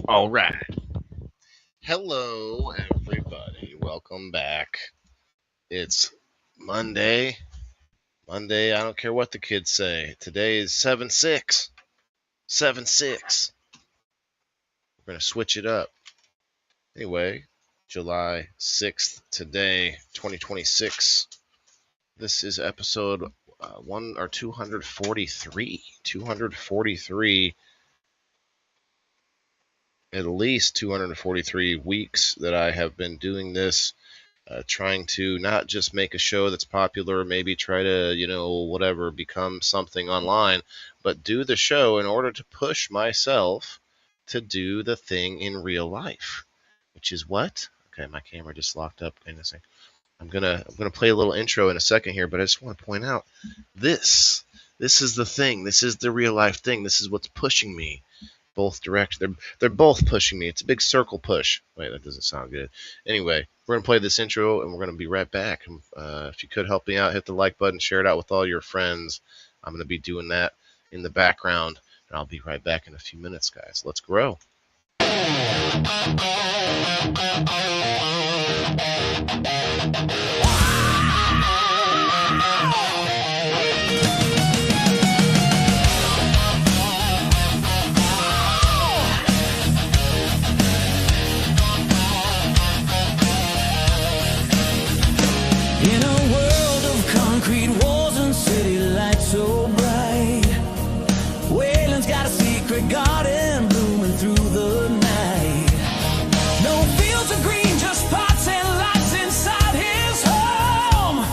All right. Hello, everybody. Welcome back. It's Monday. I don't care what the kids say. Today is 7/6. 7/6. We're going to switch it up. Anyway, July 6th today, 2026. This is episode 243. 243. At least 243 weeks that I have been doing this, trying to not just make a show that's popular, maybe try to, become something online, but do the show in order to push myself to do the thing in real life, which is what? Okay, my camera just locked up. I'm gonna play a little intro in a second here, but I just want to point out this is the thing. This is the real life thing. This is what's pushing me. Both directions. They're both pushing me. It's a big circle push. Wait, that doesn't sound good. Anyway, we're going to play this intro, and we're going to be right back. If you could help me out, hit the like button, share it out with all your friends. I'm going to be doing that in the background, and I'll be right back in a few minutes, guys. Let's grow. So bright, Waylon's got a secret garden blooming through the night. No fields of green, just pots and lights inside his home.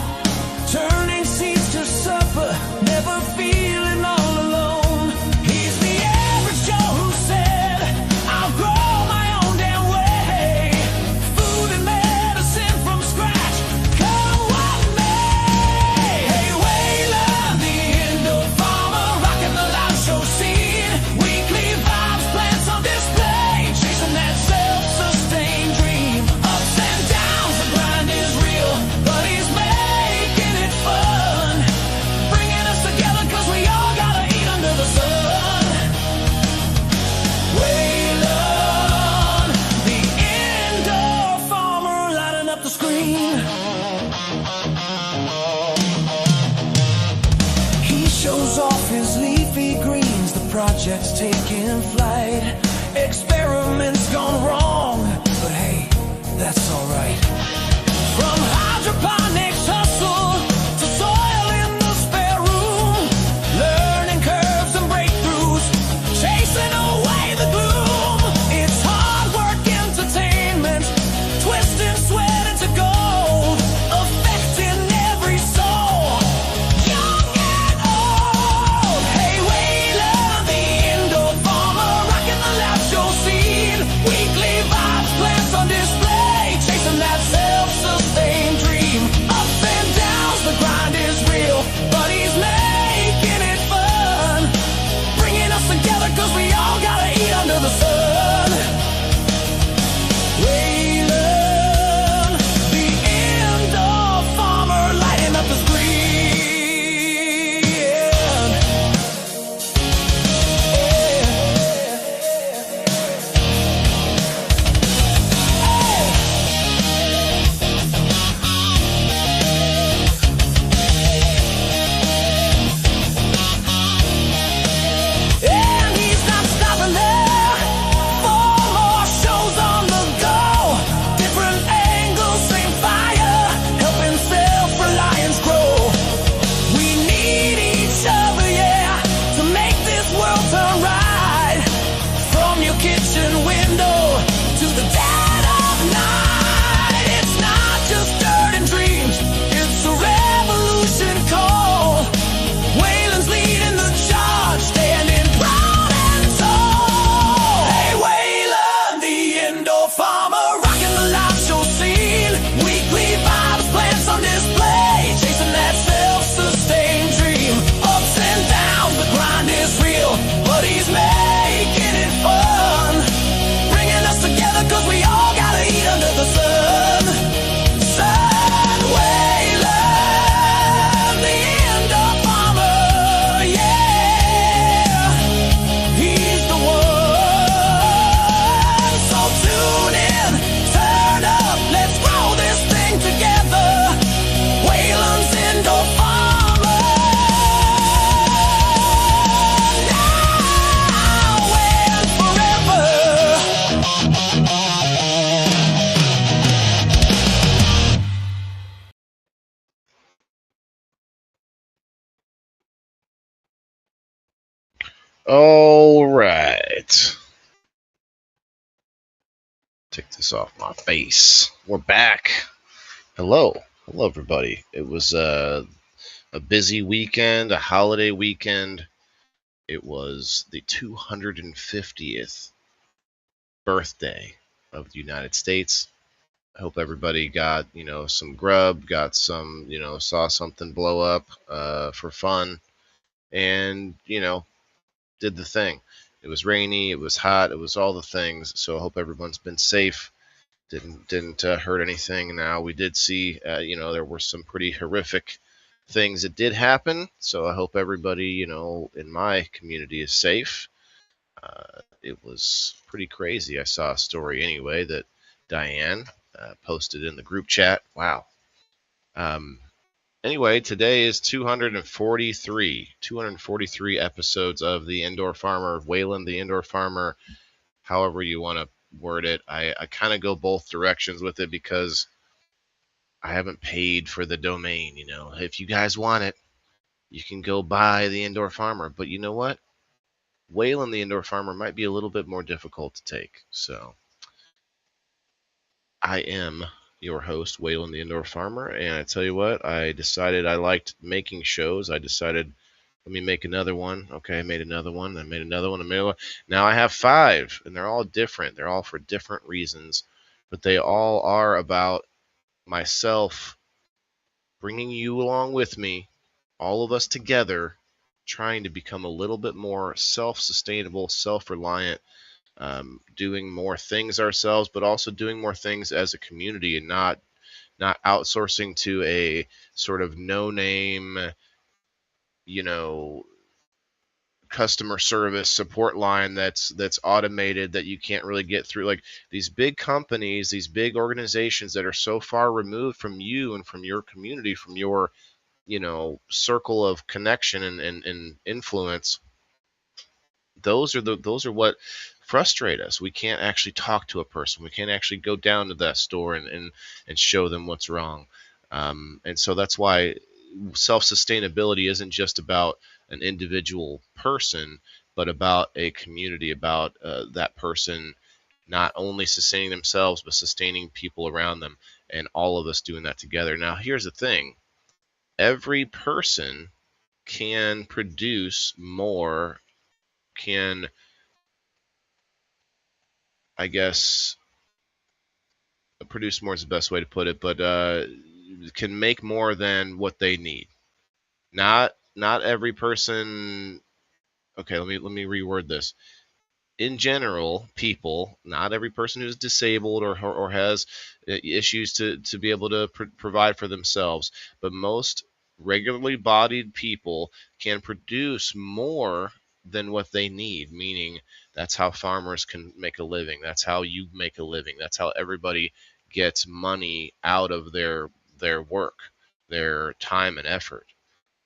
Turning seeds to supper, never feeling all alone. He's the average Joe who said, I'll grow my own damn way. Food and medicine from scratch, come what may. Hey, Waylon, the indoor farmer, rocking the live show scene. Weekly vibes, plants on display, chasing that self-sustained dream. Ups and downs, the grind is real, but he's making it fun. Bringing us together, cause we all gotta eat under the sun. Waylon, the indoor farmer, lighting up the screen. He shows off his leafy greens, the project's taking flight. Experiments gone wrong, but hey, that's alright. From hydroponics hustle to soil in the spare room, learning curves and breakthroughs, chasing away the gloom. It's hard work entertainment, twisting sweat into gold, affecting every soul, young and old. Hey, Waylon, the indoor farmer, rocking the live show scene. Weekly All right. Take this off my face. We're back. Hello. Hello, everybody. It was a busy weekend, a holiday weekend. It was the 250th birthday of the United States. I hope everybody got, some grub, got some, saw something blow up for fun, and, did the thing. It was rainy, it was hot, it was all the things. So I hope everyone's been safe. Didn't hurt anything. Now we did see, there were some pretty horrific things that did happen. So I hope everybody, in my community is safe. It was pretty crazy. I saw a story anyway that Diane posted in the group chat. Wow. Um, anyway, today is 243 episodes of the Indoor Farmer, Waylon the Indoor Farmer, however you want to word it. I kind of go both directions with it because I haven't paid for the domain. If you guys want it, you can go buy the Indoor Farmer. But you know what? Waylon the Indoor Farmer might be a little bit more difficult to take. So I am your host, Waylon the Indoor Farmer, and I tell you what, I decided I liked making shows. I decided, let me make another one. Okay, I made another one. I made another one. I made one. Now I have 5, and they're all different. They're all for different reasons, but they all are about myself bringing you along with me, all of us together, trying to become a little bit more self-sustainable, self-reliant, doing more things ourselves, but also doing more things as a community and not outsourcing to a sort of no-name, you know, customer service support line that's automated that you can't really get through. Like these big companies, these big organizations that are so far removed from you and from your community, from your, circle of connection and influence. Those are what frustrate us. We can't actually talk to a person. We can't actually go down to that store and show them what's wrong. And so that's why self-sustainability isn't just about an individual person, but about a community, about that person not only sustaining themselves, but sustaining people around them, and all of us doing that together. Now, here's the thing. Every person can produce more, can, I guess, produce more is the best way to put it, but can make more than what they need. Not every person. Okay, let me reword this. In general, people, not every person who's disabled or has issues to be able to provide for themselves, but most regularly bodied people can produce more than what they need, meaning that's how farmers can make a living. That's how you make a living. That's how everybody gets money out of their work, their time and effort.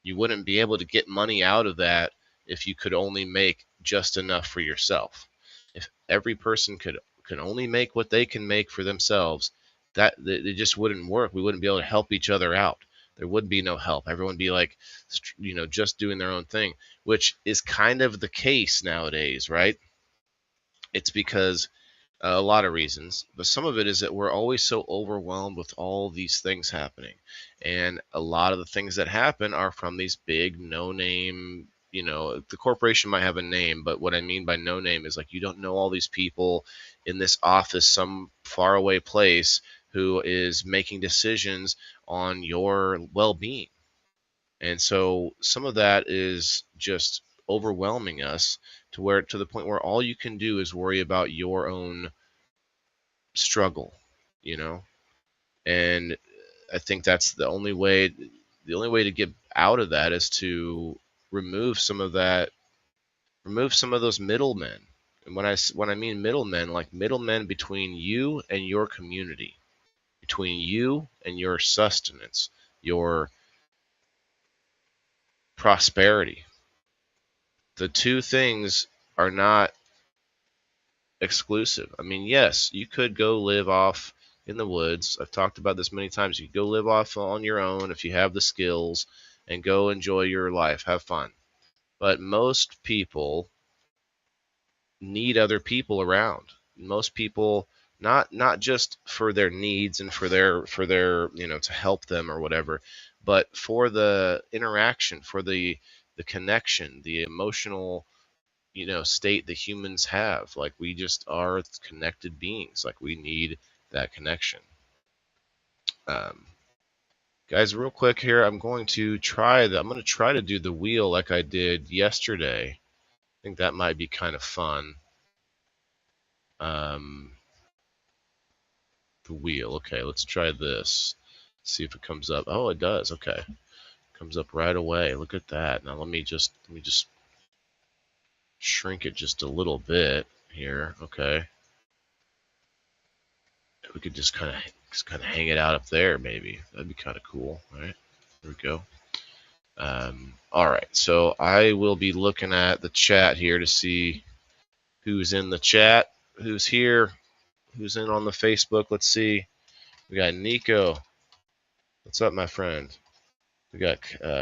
You wouldn't be able to get money out of that if you could only make just enough for yourself. If every person could only make what they can make for themselves, that it just wouldn't work. We wouldn't be able to help each other out. There would be no help. Everyone would be like, just doing their own thing, which is kind of the case nowadays, right? It's because a lot of reasons, but some of it is that we're always so overwhelmed with all these things happening. And a lot of the things that happen are from these big no-name, the corporation might have a name, but what I mean by no name is like you don't know all these people in this office, some faraway place, who is making decisions on your well-being. And so some of that is just overwhelming us to the point where all you can do is worry about your own struggle, you know? And I think that's the only way to get out of that is to remove some of that, remove some of those middlemen. And when I mean middlemen, like middlemen between you and your community, between you and your sustenance, your prosperity. The two things are not exclusive. I mean, yes, you could go live off in the woods. I've talked about this many times. You could go live off on your own if you have the skills and go enjoy your life, have fun. But most people need other people around. Most people, not just for their needs and for their to help them or whatever, but for the interaction, for the connection, the emotional state that humans have. Like, we just are connected beings. Like, we need that connection. Um, Guys, real quick here, I'm going to try to do the wheel like I did yesterday. I think that might be kind of fun. Um, the wheel. Okay, let's try this. See if it comes up. Oh, it does. Okay, comes up right away. Look at that. Now let me just shrink it just a little bit here. Okay, we could just kind of hang it out up there. Maybe that'd be kind of cool. All right, there we go. All right, so I will be looking at the chat here to see who's in the chat, who's here, who's in on the Facebook. Let's see. We got Nico. What's up, my friend? We got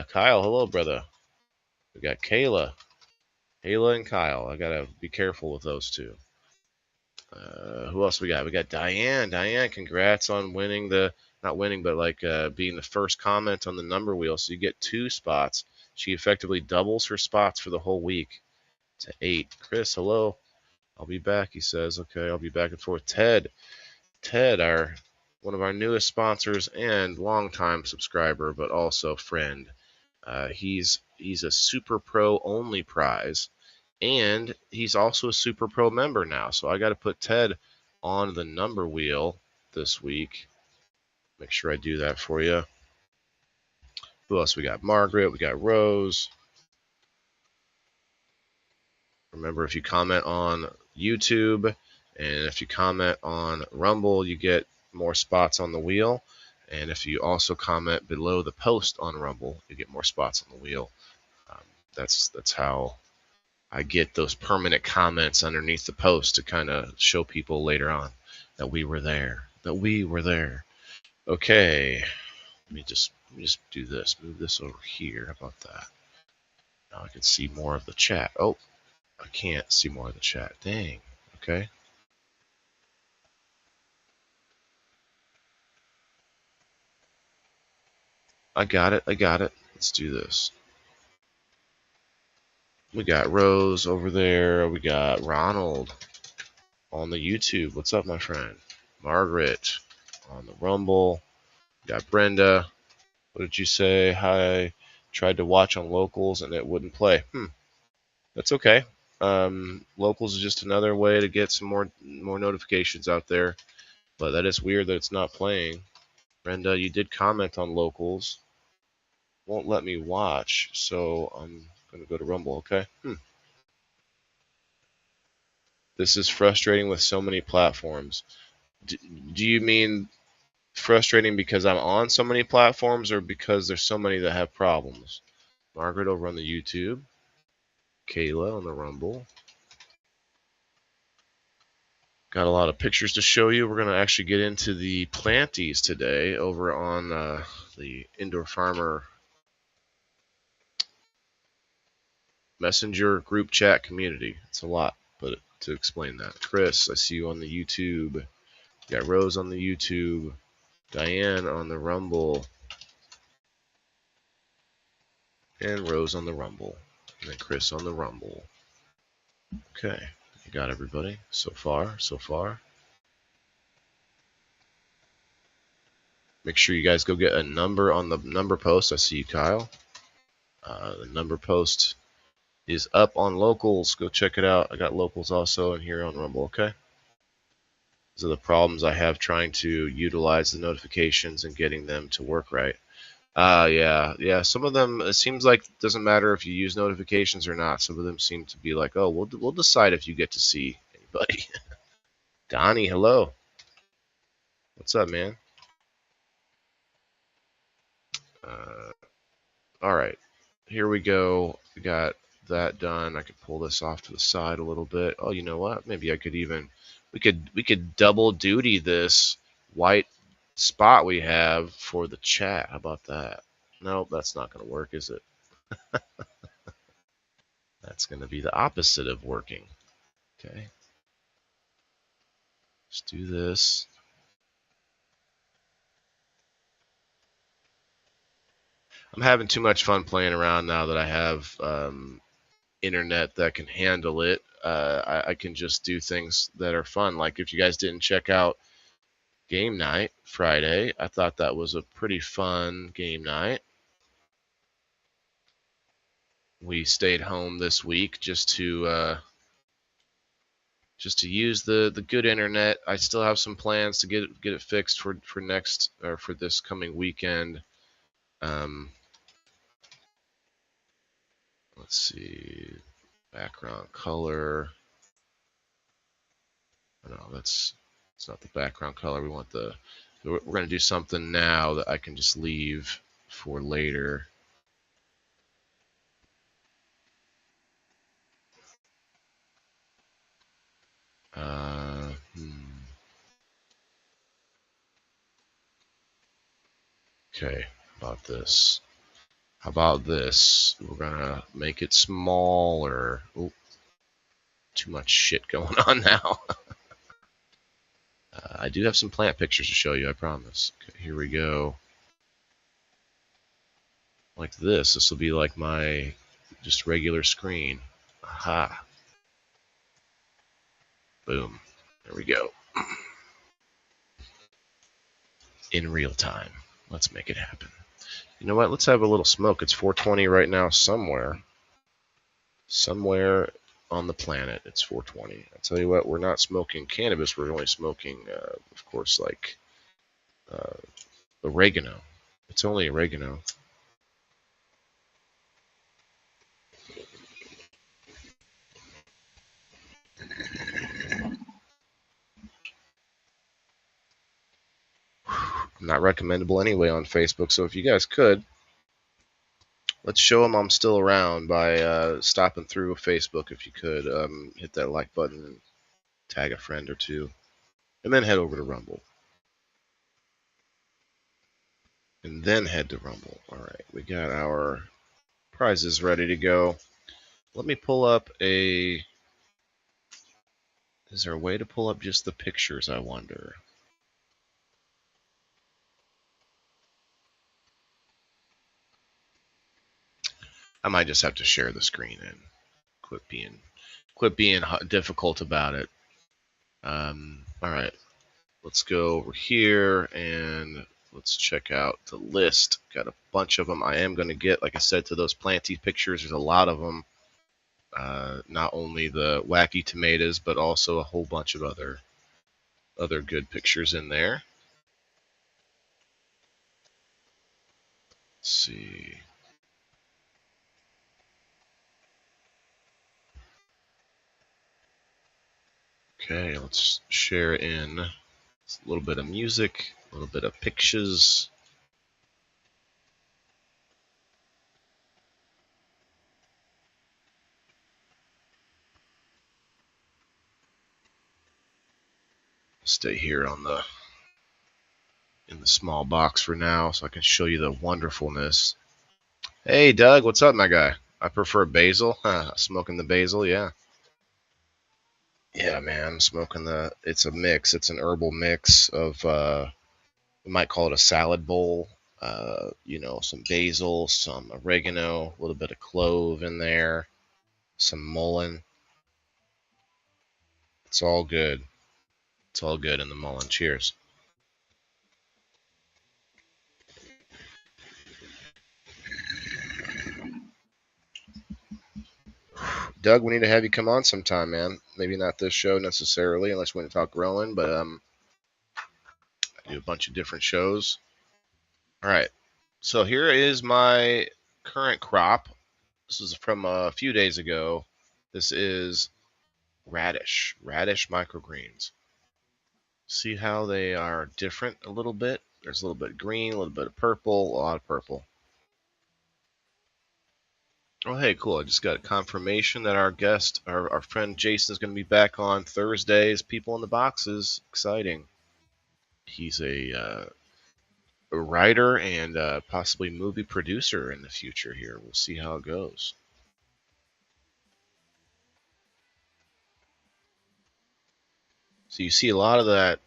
Kyle. Hello, brother. We got Kayla. Kayla and Kyle. I gotta be careful with those two. Who else we got? We got Diane. Diane, congrats on winning not winning, but like being the first comment on the number wheel. So you get 2 spots. She effectively doubles her spots for the whole week to 8. Chris, hello. I'll be back, he says. Okay, I'll be back and forth. Ted, one of our newest sponsors and longtime subscriber, but also friend. He's a Super Pro only prize, and he's also a Super Pro member now. So I got to put Ted on the number wheel this week. Make sure I do that for you. Who else we got? Margaret. We got Rose. Remember, if you comment on YouTube and if you comment on Rumble, you get more spots on the wheel. And if you also comment below the post on Rumble, you get more spots on the wheel. That's how I get those permanent comments underneath the post to kind of show people later on that we were there. Okay, let me just do this. Move this over here. How about that? Now I can see more of the chat. Oh, I can't see more of the chat. Dang. Okay. I got it. Let's do this. We got Rose over there. We got Ronald on the YouTube. What's up, my friend? Margaret on the Rumble. We got Brenda. What did you say? Hi. Tried to watch on Locals and it wouldn't play. That's okay. Locals is just another way to get some more notifications out there. But that is weird that it's not playing. Brenda, you did comment on Locals. Won't let me watch, so I'm going to go to Rumble, okay? This is frustrating with so many platforms. Do you mean frustrating because I'm on so many platforms or because there's so many that have problems? Margaret over on the YouTube. Kayla on the Rumble. Got a lot of pictures to show you. We're going to actually get into the planties today over on the Indoor Farmer Messenger group chat community. It's a lot, but to explain that. Chris, I see you on the YouTube. You got Rose on the YouTube. Diane on the Rumble. And Rose on the Rumble. And then Chris on the Rumble. Okay. You got everybody so far. Make sure you guys go get a number on the number post. I see you, Kyle. The number post is up on Locals. Go check it out. I got Locals also in here on Rumble, okay? These are the problems I have trying to utilize the notifications and getting them to work right. Yeah. Some of them, it seems like it doesn't matter if you use notifications or not. Some of them seem to be like, oh, we'll decide if you get to see anybody. Donnie, hello. What's up, man? All right, here we go. We got that done. I could pull this off to the side a little bit. Oh, you know what? Maybe I could even we could double duty this white spot we have for the chat. How about that? Nope, that's not going to work, is it? That's going to be the opposite of working. Okay. Let's do this. I'm having too much fun playing around now that I have internet that can handle it. I can just do things that are fun. Like if you guys didn't check out game night Friday, I thought that was a pretty fun game night. We stayed home this week just to use the good internet. I still have some plans to get it fixed for next or for this coming weekend. Let's see, background color. No, it's not the background color. We want the. We're going to do something now that I can just leave for later. Uh, hmm. Okay, how about this? How about this? We're gonna make it smaller. Oop, too much shit going on now. I do have some plant pictures to show you, I promise. Okay, here we go. Like this. This will be like my just regular screen. Aha. Boom. There we go. In real time. Let's make it happen. You know what? Let's have a little smoke. It's 420 right now somewhere. Somewhere on the planet, it's 420. I tell you what, we're not smoking cannabis. We're only smoking, of course, like oregano. It's only oregano. Not recommendable anyway on Facebook. So if you guys could, let's show them I'm still around by stopping through Facebook. If you could, hit that like button and tag a friend or two, and then head over to Rumble. And then head to Rumble. All right, we got our prizes ready to go. Let me pull up a. Is there a way to pull up just the pictures, I wonder? I might just have to share the screen and quit being difficult about it. All right, let's go over here and let's check out the list. Got a bunch of them. I am going to get, like I said, to those planty pictures. There's a lot of them. Not only the wacky tomatoes, but also a whole bunch of other good pictures in there. Let's see. Okay, let's share in a little bit of music, a little bit of pictures. Stay here on in the small box for now so I can show you the wonderfulness. Hey Doug, what's up, my guy? I prefer basil. Smoking the basil, yeah. Yeah, man, I'm smoking it's a mix. It's an herbal mix of we might call it a salad bowl. Some basil, some oregano, a little bit of clove in there, some mullein. It's all good. It's all good in the mullein. Cheers. Doug, we need to have you come on sometime, man. Maybe not this show necessarily, unless we want to talk growing, but I do a bunch of different shows. All right. So here is my current crop. This is from a few days ago. This is radish microgreens. See how they are different a little bit? There's a little bit of green, a little bit of purple, a lot of purple. Oh, hey, cool. I just got confirmation that our guest, our friend Jason, is going to be back on Thursdays. People in the Boxes. Exciting. He's a writer and possibly movie producer in the future here. We'll see how it goes. So you see a lot of that,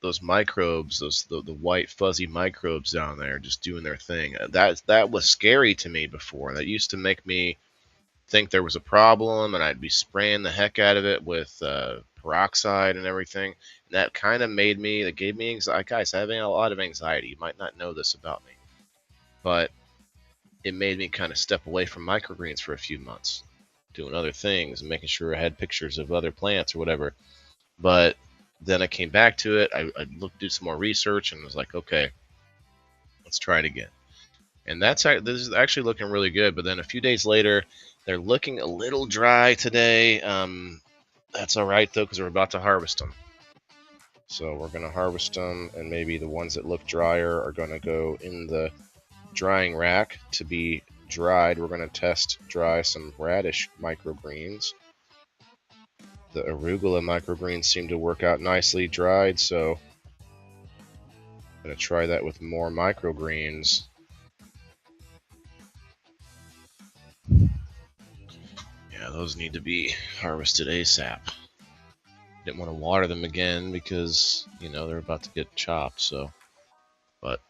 those microbes, the white fuzzy microbes down there just doing their thing. That was scary to me before. That used to make me think there was a problem, and I'd be spraying the heck out of it with peroxide and everything. And that kind of that gave me anxiety. Guys, I have a lot of anxiety. You might not know this about me, but it made me kind of step away from microgreens for a few months, doing other things and making sure I had pictures of other plants or whatever. But then I came back to it. I looked, do some more research, and was like, okay, let's try it again. And this is actually looking really good. But then a few days later, they're looking a little dry today. That's all right though, because we're about to harvest them. So we're going to harvest them, and maybe the ones that look drier are going to go in the drying rack to be dried. We're going to test dry some radish microgreens. The arugula microgreens seem to work out nicely dried, so I'm going to try that with more microgreens. Yeah, those need to be harvested ASAP. Didn't want to water them again because, they're about to get chopped, but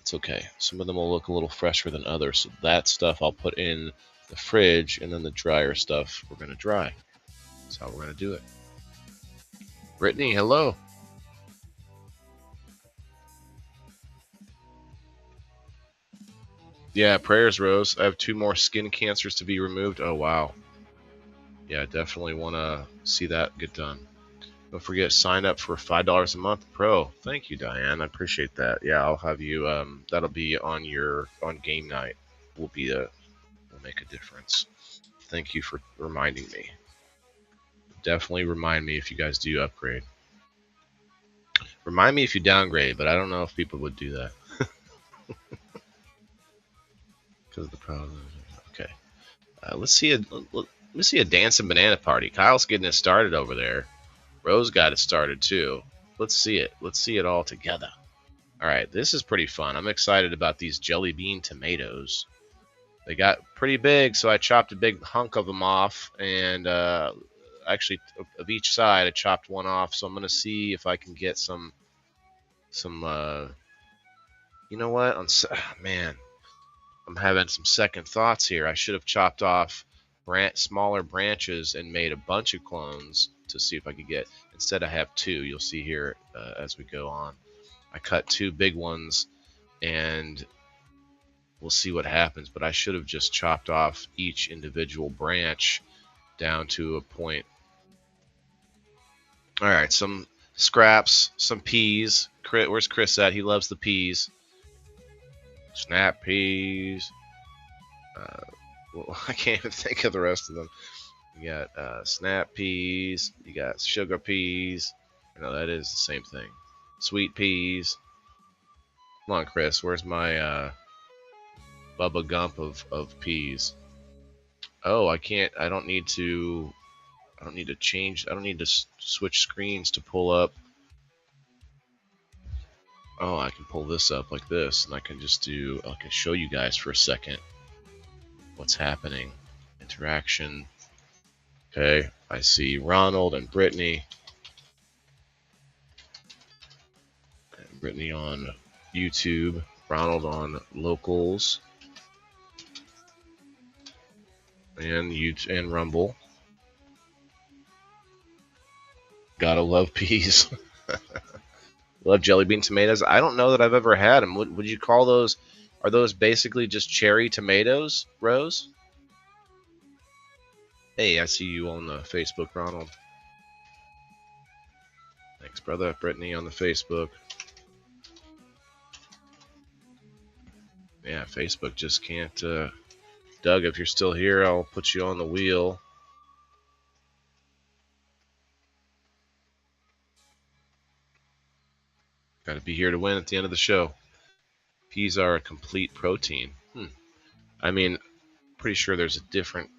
it's okay. Some of them will look a little fresher than others, so that stuff I'll put in the fridge, and then the drier stuff we're going to dry. That's how we're going to do it. Brittany, hello. Yeah, prayers, Rose. I have 2 more skin cancers to be removed. Oh, wow. Yeah, definitely want to see that get done. Don't forget, sign up for $5 a month pro. Thank you, Diane. I appreciate that. Yeah, I'll have you. That'll be on game night. Will make a difference. Thank you for reminding me. Definitely remind me if you guys do upgrade. Remind me if you downgrade, but I don't know if people would do that. Because of the problem. Okay. Let's see a dancing banana party. Kyle's getting it started over there. Rose got it started too. Let's see it. Let's see it all together. All right, this is pretty fun. I'm excited about these jelly bean tomatoes. They got pretty big, so I chopped a big hunk of them off, and actually of each side I chopped one off. So I'm gonna see if I can get some. You know what? Man, I'm having some second thoughts here. I should have chopped off smaller branches and made a bunch of clones to see if I could get. Instead, I have 2. You'll see here as we go on. I cut 2 big ones, and we'll see what happens. But I should have just chopped off each individual branch down to a point. All right, some scraps, some peas. Where's Chris at? He loves the peas. Snap peas. Well, I can't even think of the rest of them. You got snap peas. You got sugar peas. No, that is the same thing. Sweet peas. Come on, Chris. Where's my Bubba Gump of peas? Oh, I can't. I don't need to change. I don't need to switch screens to pull up. Oh, I can pull this up like this, and I can show you guys for a second what's happening. Interaction. Okay, I see Ronald and Brittany. Brittany on YouTube, Ronald on Locals, and Rumble. Gotta love peas. Love jelly bean tomatoes. I don't know that I've ever had them. Would you call those? Are those basically just cherry tomatoes, Rose? Hey, I see you on the Facebook, Ronald. Thanks, brother. Brittany on the Facebook. Yeah, Facebook just can't. Doug, if you're still here, I'll put you on the wheel. Got to be here to win at the end of the show. Peas are a complete protein. I mean, pretty sure there's a different.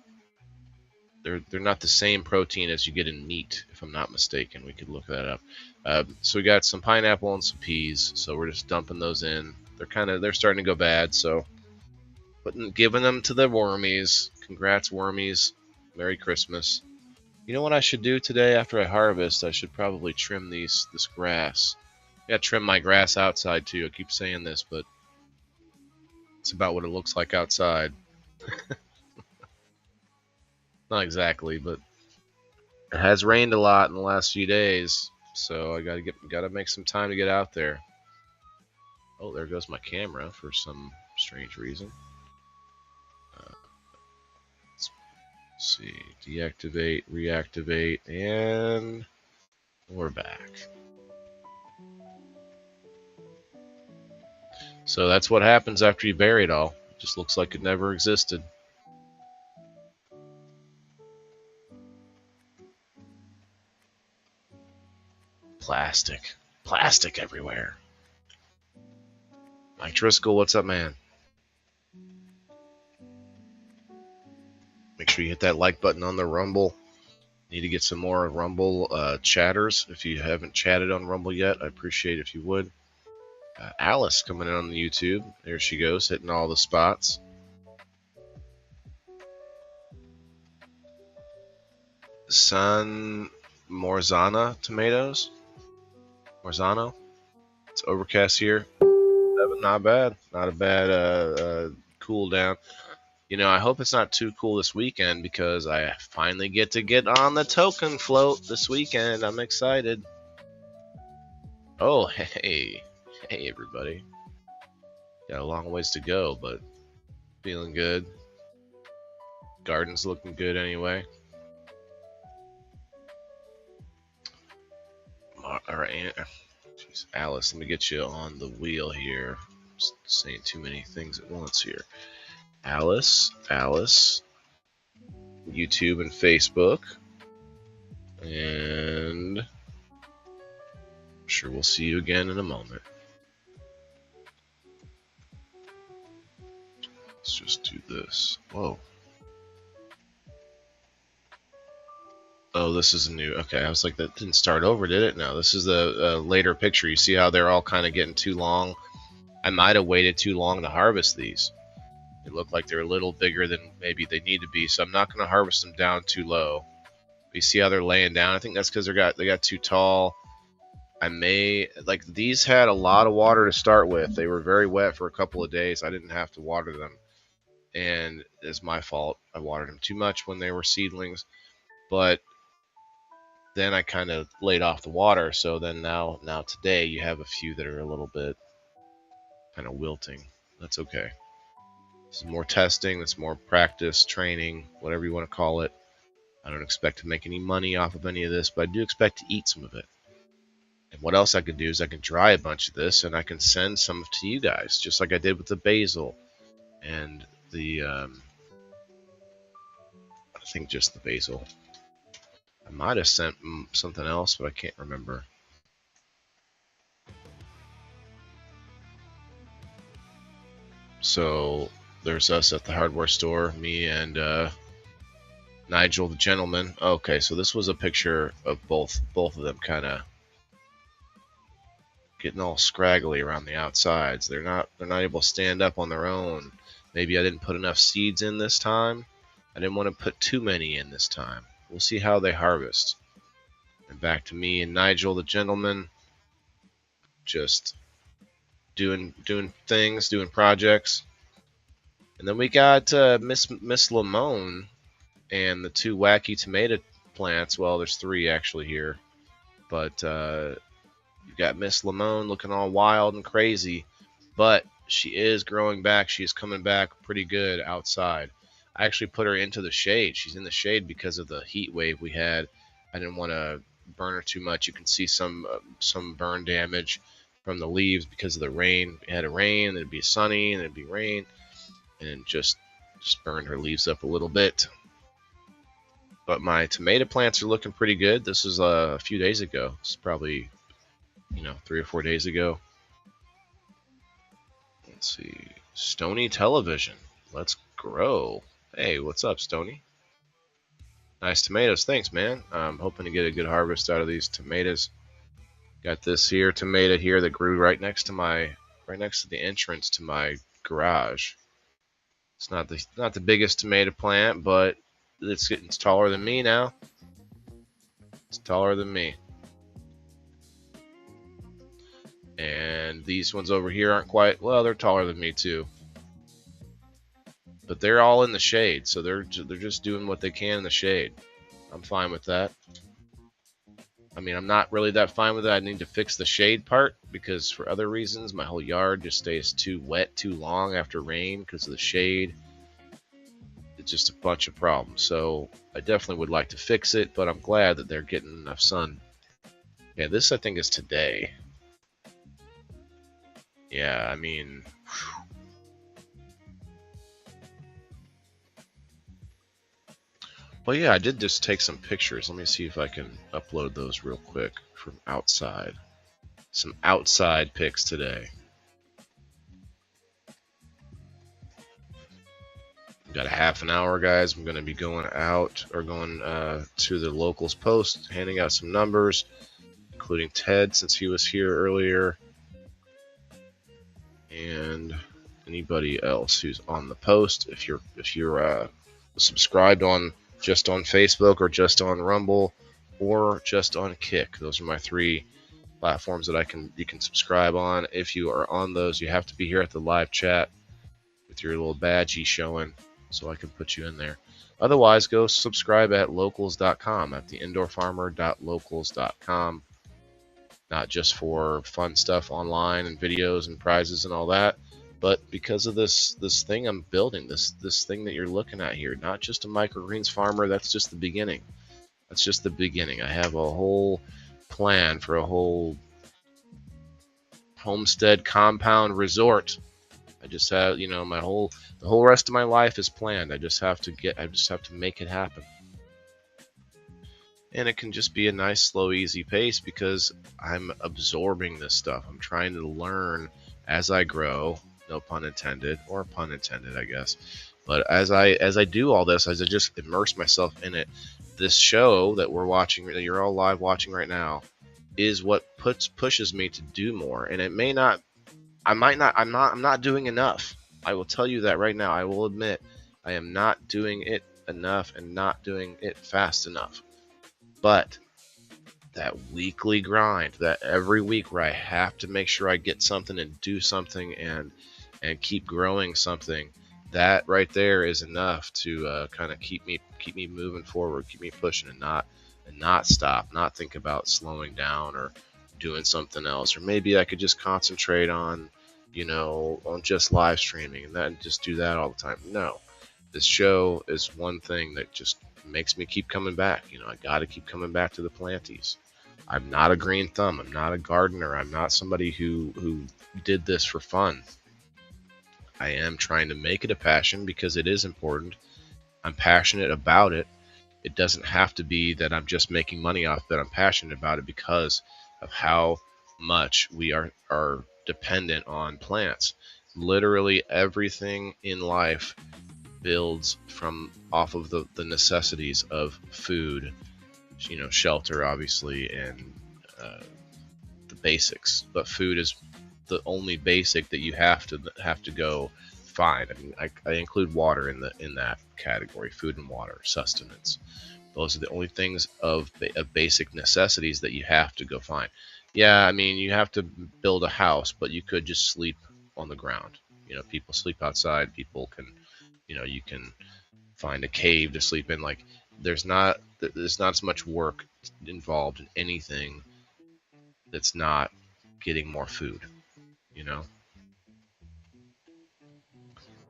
They're not the same protein as you get in meat, if I'm not mistaken. We could look that up. So we got some pineapple and some peas. So we're just dumping those in. They're starting to go bad. So giving them to the wormies. Congrats, wormies. Merry Christmas. You know what I should do today after I harvest? I should probably trim this grass. Yeah, trim my grass outside too. I keep saying this, but it's about what it looks like outside. Not exactly, but it has rained a lot in the last few days, so I gotta make some time to get out there. Oh, there goes my camera for some strange reason. Let's see, deactivate, reactivate, and we're back. So that's what happens after you bury it all. It just looks like it never existed. Plastic everywhere. Mike Driscoll, what's up, man? Make sure you hit that like button on the Rumble. Need to get some more Rumble chatters. If you haven't chatted on Rumble yet, I appreciate it if you would. Alice coming in on the YouTube. There she goes, hitting all the spots. San Morzana tomatoes. Morzano. It's overcast here. Not bad. Not a bad cool down. You know, I hope it's not too cool this weekend because I finally get to get on the token float this weekend. I'm excited. Oh, hey. Hey, everybody. Got a long ways to go, but feeling good. Garden's looking good anyway. All right. Jeez, Alice, let me get you on the wheel here. Just saying too many things at once here. Alice, YouTube and Facebook, and I'm sure we'll see you again in a moment. Let's just do this. Whoa. Oh, this is a new. Okay, I was like, that didn't start over, did it? No, this is the later picture. You see how they're all kind of getting too long? I might have waited too long to harvest these. They look like they're a little bigger than maybe they need to be, so I'm not going to harvest them down too low. But you see how they're laying down? I think that's because they got too tall. I may, like, these had a lot of water to start with. They were very wet for a couple of days. I didn't have to water them, and it's my fault. I watered them too much when they were seedlings, but then I kind of laid off the water. So then now today you have a few that are a little bit kind of wilting. That's okay. This is more testing. That's more practice, training, whatever you want to call it. I don't expect to make any money off of any of this, but I do expect to eat some of it. And what else I can do is I can dry a bunch of this and I can send some to you guys, just like I did with the basil and the, I think just the basil. I might have sent something else, but I can't remember. So there's us at the hardware store, me and Nigel the gentleman. Okay, so this was a picture of both of them kind of getting all scraggly around the outsides. They're not able to stand up on their own. Maybe I didn't put enough seeds in this time. I didn't want to put too many in this time. We'll see how they harvest. And back to me and Nigel the gentleman, just doing things, doing projects. And then we got Miss Lamone and the two wacky tomato plants. Well, there's three actually here, but you got Miss Lamone looking all wild and crazy, but she is growing back. She is coming back pretty good outside. I actually put her into the shade. She's in the shade because of the heat wave we had. I didn't want to burn her too much. You can see some burn damage from the leaves because of the rain. We had a rain, then it'd be sunny, and it'd be rain, and just burned her leaves up a little bit. But my tomato plants are looking pretty good. This is a few days ago. It's probably, 3 or 4 days ago. Let's see. Stony Television. Let's grow. Hey, what's up, Stony? Nice tomatoes. Thanks, man. I'm hoping to get a good harvest out of these tomatoes. Got this here tomato here that grew right next to the entrance to my garage. It's not the biggest tomato plant, but it's taller than me now. It's taller than me. And these ones over here aren't quite, well, they're taller than me too. But they're all in the shade, so they're just doing what they can in the shade. I'm fine with that. I mean, I'm not really that fine with it. I need to fix the shade part because for other reasons, my whole yard just stays too wet too long after rain because of the shade. It's just a bunch of problems. So I definitely would like to fix it, but I'm glad that they're getting enough sun. Yeah, this I think is today. Yeah, I mean, whew. Well, yeah, I did just take some pictures. Let me see if I can upload those real quick from outside. Some outside pics today. Got a half an hour, guys. I'm going to be going out or going to the locals post, handing out some numbers, including Ted since he was here earlier, and anybody else who's on the post. If you're subscribed on just on Facebook or just on Rumble or just on Kick, those are my 3 platforms that you can subscribe on. If you are on those, you have to be here at the live chat with your little badgie showing, so I can put you in there. Otherwise, go subscribe at locals.com, at theindoorfarmer.locals.com. Not just for fun stuff online and videos and prizes and all that, but because of this thing I'm building, this thing that you're looking at here. Not just a microgreens farmer. That's just the beginning. That's just the beginning. I have a whole plan for a whole homestead compound resort. I just have, the whole rest of my life is planned. I just have to make it happen. And it can just be a nice, slow, easy pace because I'm absorbing this stuff. I'm trying to learn as I grow, no pun intended, or pun intended, I guess. But as I do all this, as I just immerse myself in it, this show that we're watching, that you're all live watching right now, is what pushes me to do more. And it may not, I'm not doing enough. I will tell you that right now. I will admit I am not doing it enough and not doing it fast enough. But that weekly grind, that every week where I have to make sure I get something and do something and keep growing something, that right there is enough to kind of keep me moving forward, keep me pushing, and not stop, not think about slowing down or doing something else. Or maybe I could just concentrate on just live streaming and just do that all the time. No, this show is one thing that just makes me keep coming back. I got to keep coming back to the planties. I'm not a green thumb. I'm not a gardener. I'm not somebody who did this for fun. I am trying to make it a passion because it is important. I'm passionate about it. It doesn't have to be that I'm just making money off it. I'm passionate about it because of how much we are dependent on plants. Literally everything in life builds off of the necessities of food, shelter, obviously, and the basics. But food is the only basic that you have to go find. I mean, I include water in that category: food and water, sustenance. Those are the only things of basic necessities that you have to go find. Yeah, I mean, you have to build a house, but you could just sleep on the ground. People sleep outside. People can, you can find a cave to sleep in. Like, there's not as much work involved in anything that's not getting more food.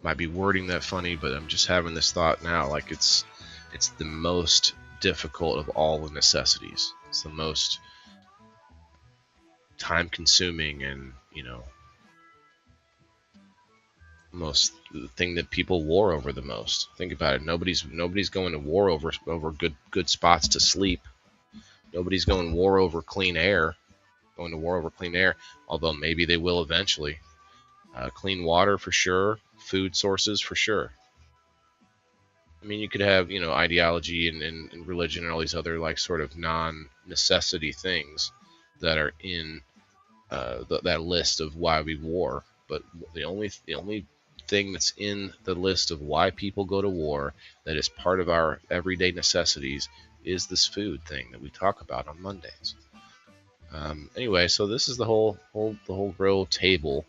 Might be wording that funny, but I'm just having this thought now. Like, it's the most difficult of all the necessities. It's the most time consuming and most the thing that people war over the most. Think about it. Nobody's going to war over good spots to sleep. Nobody's going to war over clean air. Although maybe they will eventually. Clean water for sure. Food sources for sure. I mean, you could have ideology and religion and all these other like sort of non-necessity things that are in that list of why we war. But the only thing that's in the list of why people go to war that is part of our everyday necessities is this food thing that we talk about on Mondays. Anyway, so this is the whole grow table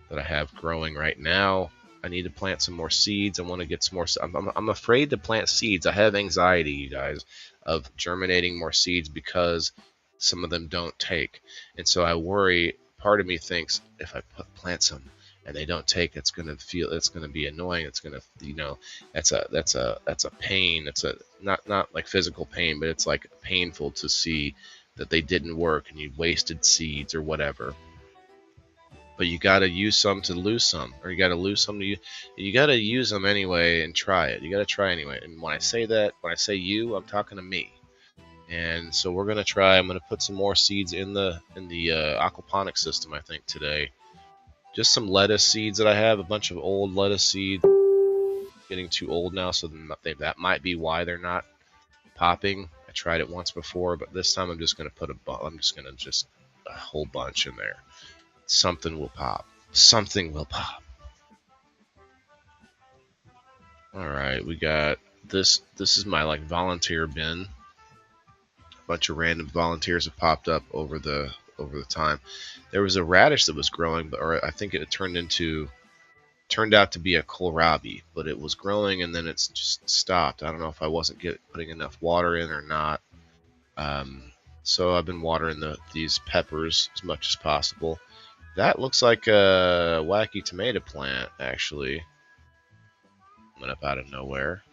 that I have growing right now. I need to plant some more seeds. I want to get some more. I'm afraid to plant seeds. I have anxiety, you guys, of germinating more seeds because some of them don't take, and so I worry. Part of me thinks if I plant some and they don't take, it's going to be annoying. It's going to, that's a pain. It's a not like physical pain, but it's like painful to see that they didn't work and you wasted seeds or whatever. But you got to use some to lose some, or you got to lose some to you got to use them anyway and try it. You got to try anyway. And when I say that, when I say you, I'm talking to me. And so we're gonna try. I'm gonna put some more seeds in the aquaponics system, I think, today. Just some lettuce seeds that I have, a bunch of old lettuce seeds, getting too old now, so that might be why they're not popping. I tried it once before, but this time I'm just gonna put a whole bunch in there. Something will pop. Something will pop. All right, we got this. This is my volunteer bin. A bunch of random volunteers have popped up over the time. There was a radish that was growing, or I think it turned out to be a kohlrabi, but it was growing and then it's just stopped. I don't know if I wasn't putting enough water in or not. So I've been watering these peppers as much as possible. That looks like a wacky tomato plant, actually. Went up out of nowhere.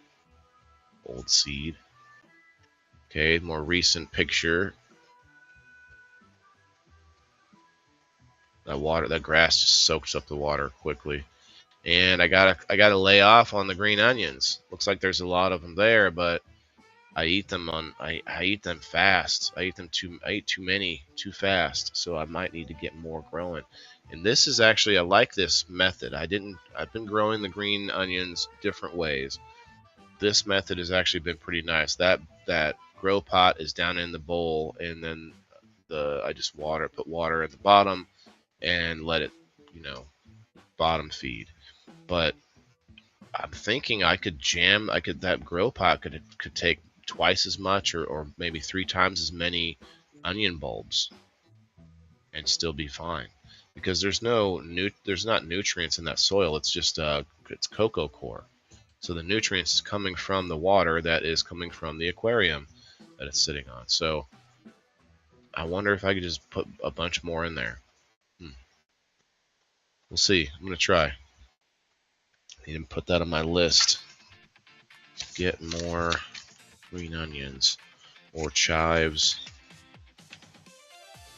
Old seed. Okay, more recent picture. That grass just soaks up the water quickly. And I gotta lay off on the green onions. Looks like there's a lot of them there, but I eat them fast. I eat too many too fast, so I might need to get more growing. And this is actually, I like this method. I've been growing the green onions different ways. This method has actually been pretty nice. That grow pot is down in the bowl, and then I just put water at the bottom and let it, bottom feed. But I'm thinking that grow pot could take twice as much or maybe 3 times as many onion bulbs and still be fine, because there's not nutrients in that soil. It's just it's cocoa coir. So the nutrients is coming from the water that is coming from the aquarium that it's sitting on. So I wonder if I could just put a bunch more in there. We'll see. I'm going to try. I need to put that on my list. Get more green onions or chives.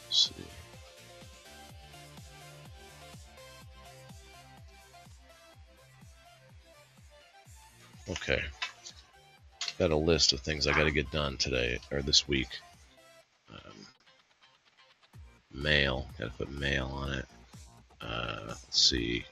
Let's see. Okay. Got a list of things I got to get done today or this week. Mail. Got to put mail on it. Let's see.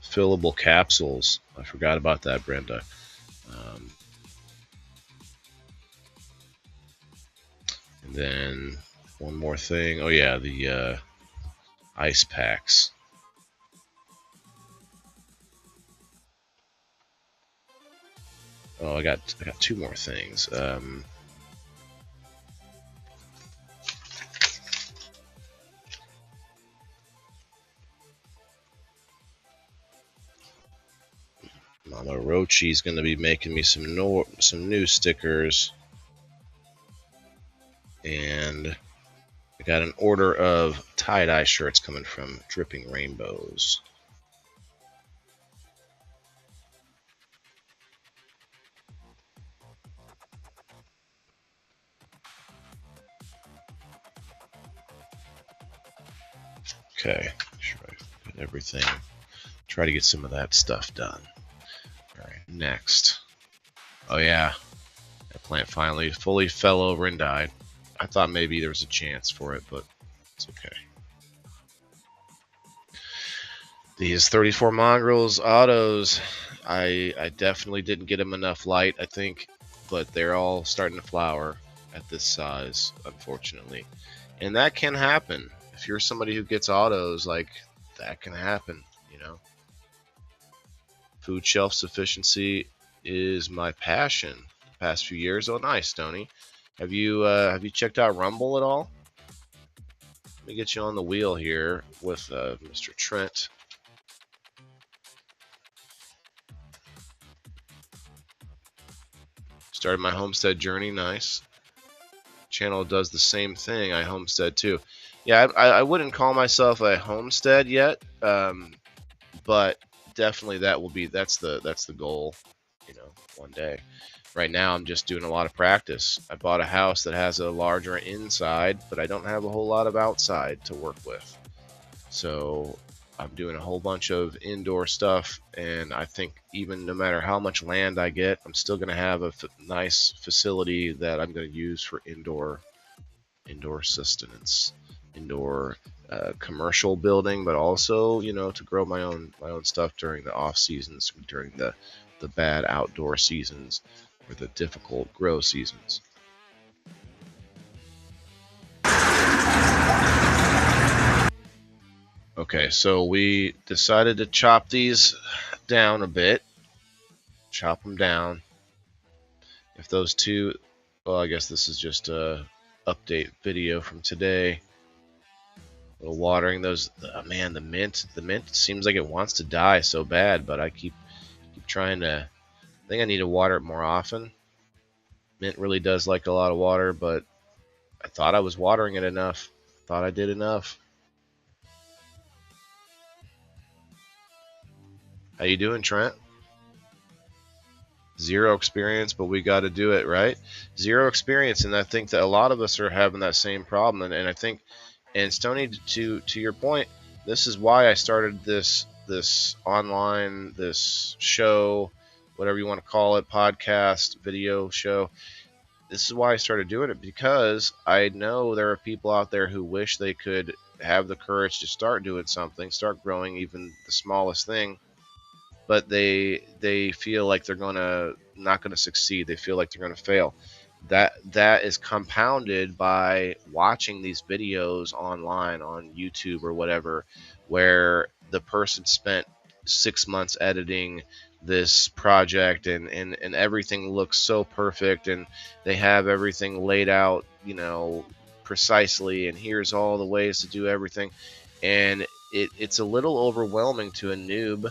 Fillable capsules. I forgot about that, Brenda. And then one more thing. Oh yeah, the ice packs. Oh, I got 2 more things. Mama Rochi's going to be making me some new stickers, and I got an order of tie-dye shirts coming from Dripping Rainbows. Okay, sure I put everything. Try to get some of that stuff done. All right, next. Oh yeah, that plant finally fully fell over and died. I thought maybe there was a chance for it, but it's okay. These 34 mongrels autos, I definitely didn't get them enough light, I think, but they're all starting to flower at this size, unfortunately. And that can happen. If you're somebody who gets autos, that can happen, you know. Food shelf sufficiency is my passion the past few years. Oh, nice, Tony. Have you checked out Rumble at all? Let me get you on the wheel here with Mr. Trent. Started my homestead journey. Nice. Channel does the same thing. I homestead too. Yeah, I wouldn't call myself a homestead yet, but definitely that's the goal, you know, one day. Right now I'm just doing a lot of practice. I bought a house that has a larger inside, but I don't have a whole lot of outside to work with. So I'm doing a whole bunch of indoor stuff, and I think even no matter how much land I get, I'm still going to have a nice facility that I'm going to use for indoor sustenance, indoor commercial building, but also, you know, to grow my own stuff during the off seasons, during the bad outdoor seasons, or the difficult grow seasons. Okay, so we decided to chop these down a bit. Chop them down. If those two, well, I guess this is just a update video from today. A little watering those. Oh, man, the mint seems like it wants to die so bad, but I keep trying to. I think I need to water it more often. Mint really does like a lot of water, but I thought I was watering it enough. Thought I did enough. How you doing, Trent? Zero experience, but we got to do it, right? Zero experience, and I think that a lot of us are having that same problem. And I think, and Stoney, to your point, this is why I started this online, this show, whatever you want to call it, podcast, video show. This is why I started doing it, because I know there are people out there who wish they could have the courage to start doing something, start growing even the smallest thing, but they feel like they're not gonna succeed. They feel like they're gonna fail. That is compounded by watching these videos online on YouTube or whatever, where the person spent 6 months editing this project and everything looks so perfect, and they have everything laid out, you know, precisely, and here's all the ways to do everything, and it's a little overwhelming to a noob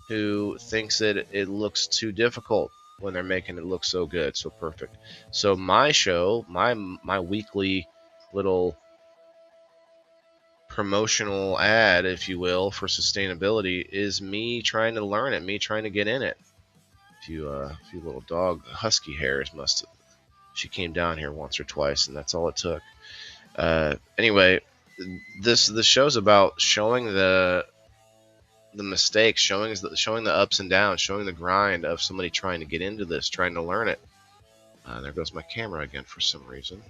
who thinks that it looks too difficult when they're making it look so good, so perfect. So my show, my weekly little promotional ad, if you will, for sustainability is me trying to learn it, me trying to get in it. A few little dog husky hairs she came down here once or twice, and that's all it took. Anyway, the show's about showing the mistakes, showing the ups and downs, showing the grind of somebody trying to get into this, trying to learn it. There goes my camera again for some reason.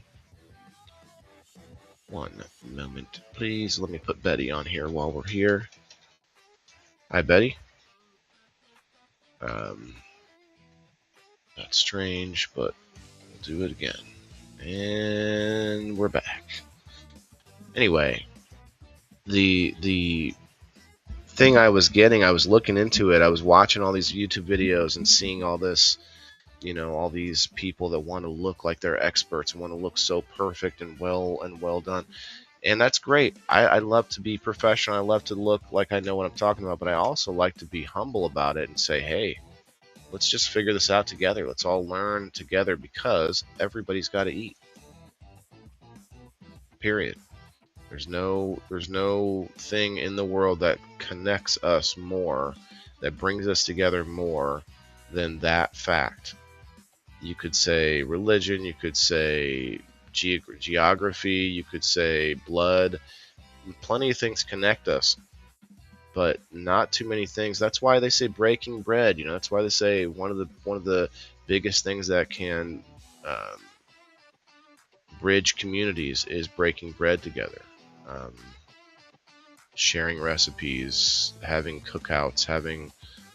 One moment, please. Let me put Betty on here while we're here. Hi, Betty. That's strange, but we'll do it again. And we're back. Anyway, the thing I was looking into it. I was watching all these YouTube videos and seeing all this, you know, all these people that want to look like they're experts and want to look so perfect and well done. And that's great. I love to be professional. I love to look like I know what I'm talking about, but I also like to be humble about it and say, hey, let's just figure this out together. Let's all learn together, because everybody's got to eat. Period. There's no thing in the world that connects us more, that brings us together more than that fact. You could say religion, you could say geography, you could say blood. Plenty of things connect us, but not too many things. That's why they say breaking bread. You know, that's why they say one of the biggest things that can bridge communities is breaking bread together. Sharing recipes, having cookouts, having,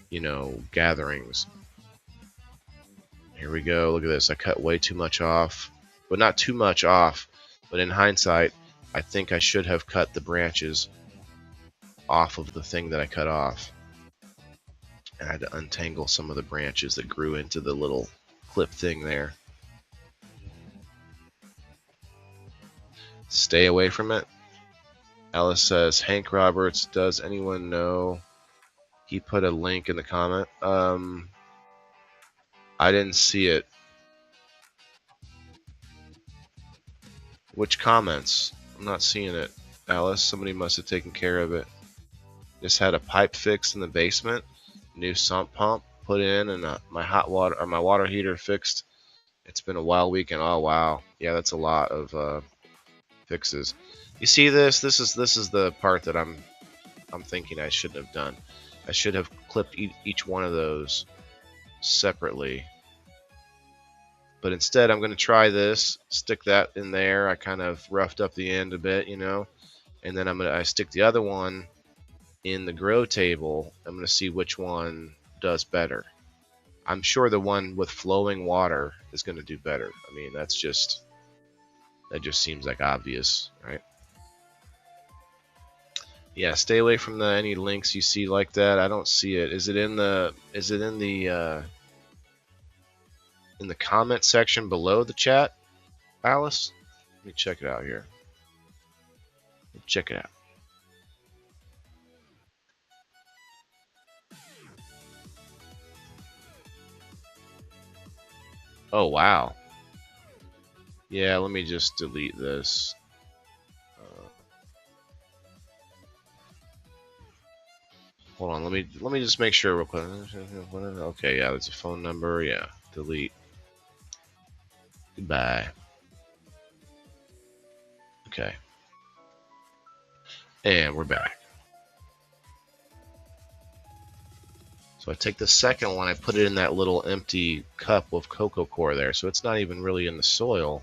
you know, gatherings. Here we go. Look at this. I cut way too much off. But not too much off. But in hindsight, I think I should have cut the branches off of the thing that I cut off. And I had to untangle some of the branches that grew into the little clip thing there. Stay away from it. Alice says, Hank Roberts, does anyone know? He put a link in the comment. I didn't see it. Which comments? I'm not seeing it. Alice, somebody must have taken care of it. Just had a pipe fixed in the basement, new sump pump put in, and my hot water or my water heater fixed. It's been a wild weekend. Oh wow, yeah, that's a lot of fixes. You see this? This is the part that I'm thinking I shouldn't have done. I should have clipped each one of those separately. But instead, I'm going to try this. Stick that in there. I kind of roughed up the end a bit, you know, and then I stick the other one in the grow table. I'm going to see which one does better. I'm sure the one with flowing water is going to do better. I mean, that just seems like obvious, right? Yeah, stay away from any links you see like that. I don't see it. Is it in the comment section below the chat, Alice? Let me check it out here. Check it out. Oh, wow. Yeah, let me just delete this. Hold on, let me just make sure real quick. Okay, yeah, there's a phone number. Yeah, delete. Goodbye. Okay. And we're back. So I take the second one, I put it in that little empty cup of cocoa coir there. So it's not even really in the soil.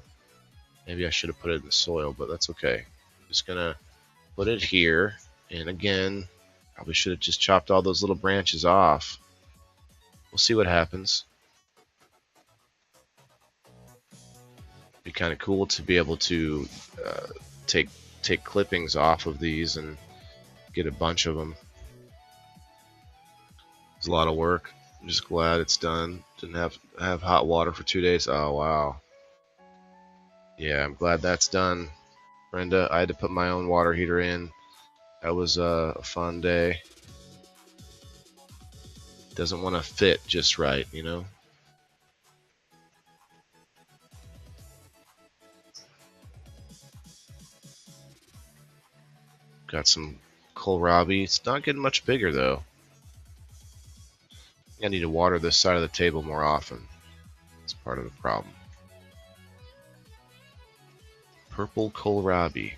Maybe I should have put it in the soil, but that's okay. I'm just going to put it here. And again, probably should have just chopped all those little branches off. We'll see what happens. Be kind of cool to be able to take clippings off of these and get a bunch of them. It's a lot of work. I'm just glad it's done. Didn't have hot water for 2 days. Oh wow. Yeah, I'm glad that's done. Brenda, I had to put my own water heater in. That was a fun day. Doesn't want to fit just right, you know. Got some kohlrabi. It's not getting much bigger though. I need to water this side of the table more often. It's part of the problem. Purple kohlrabi.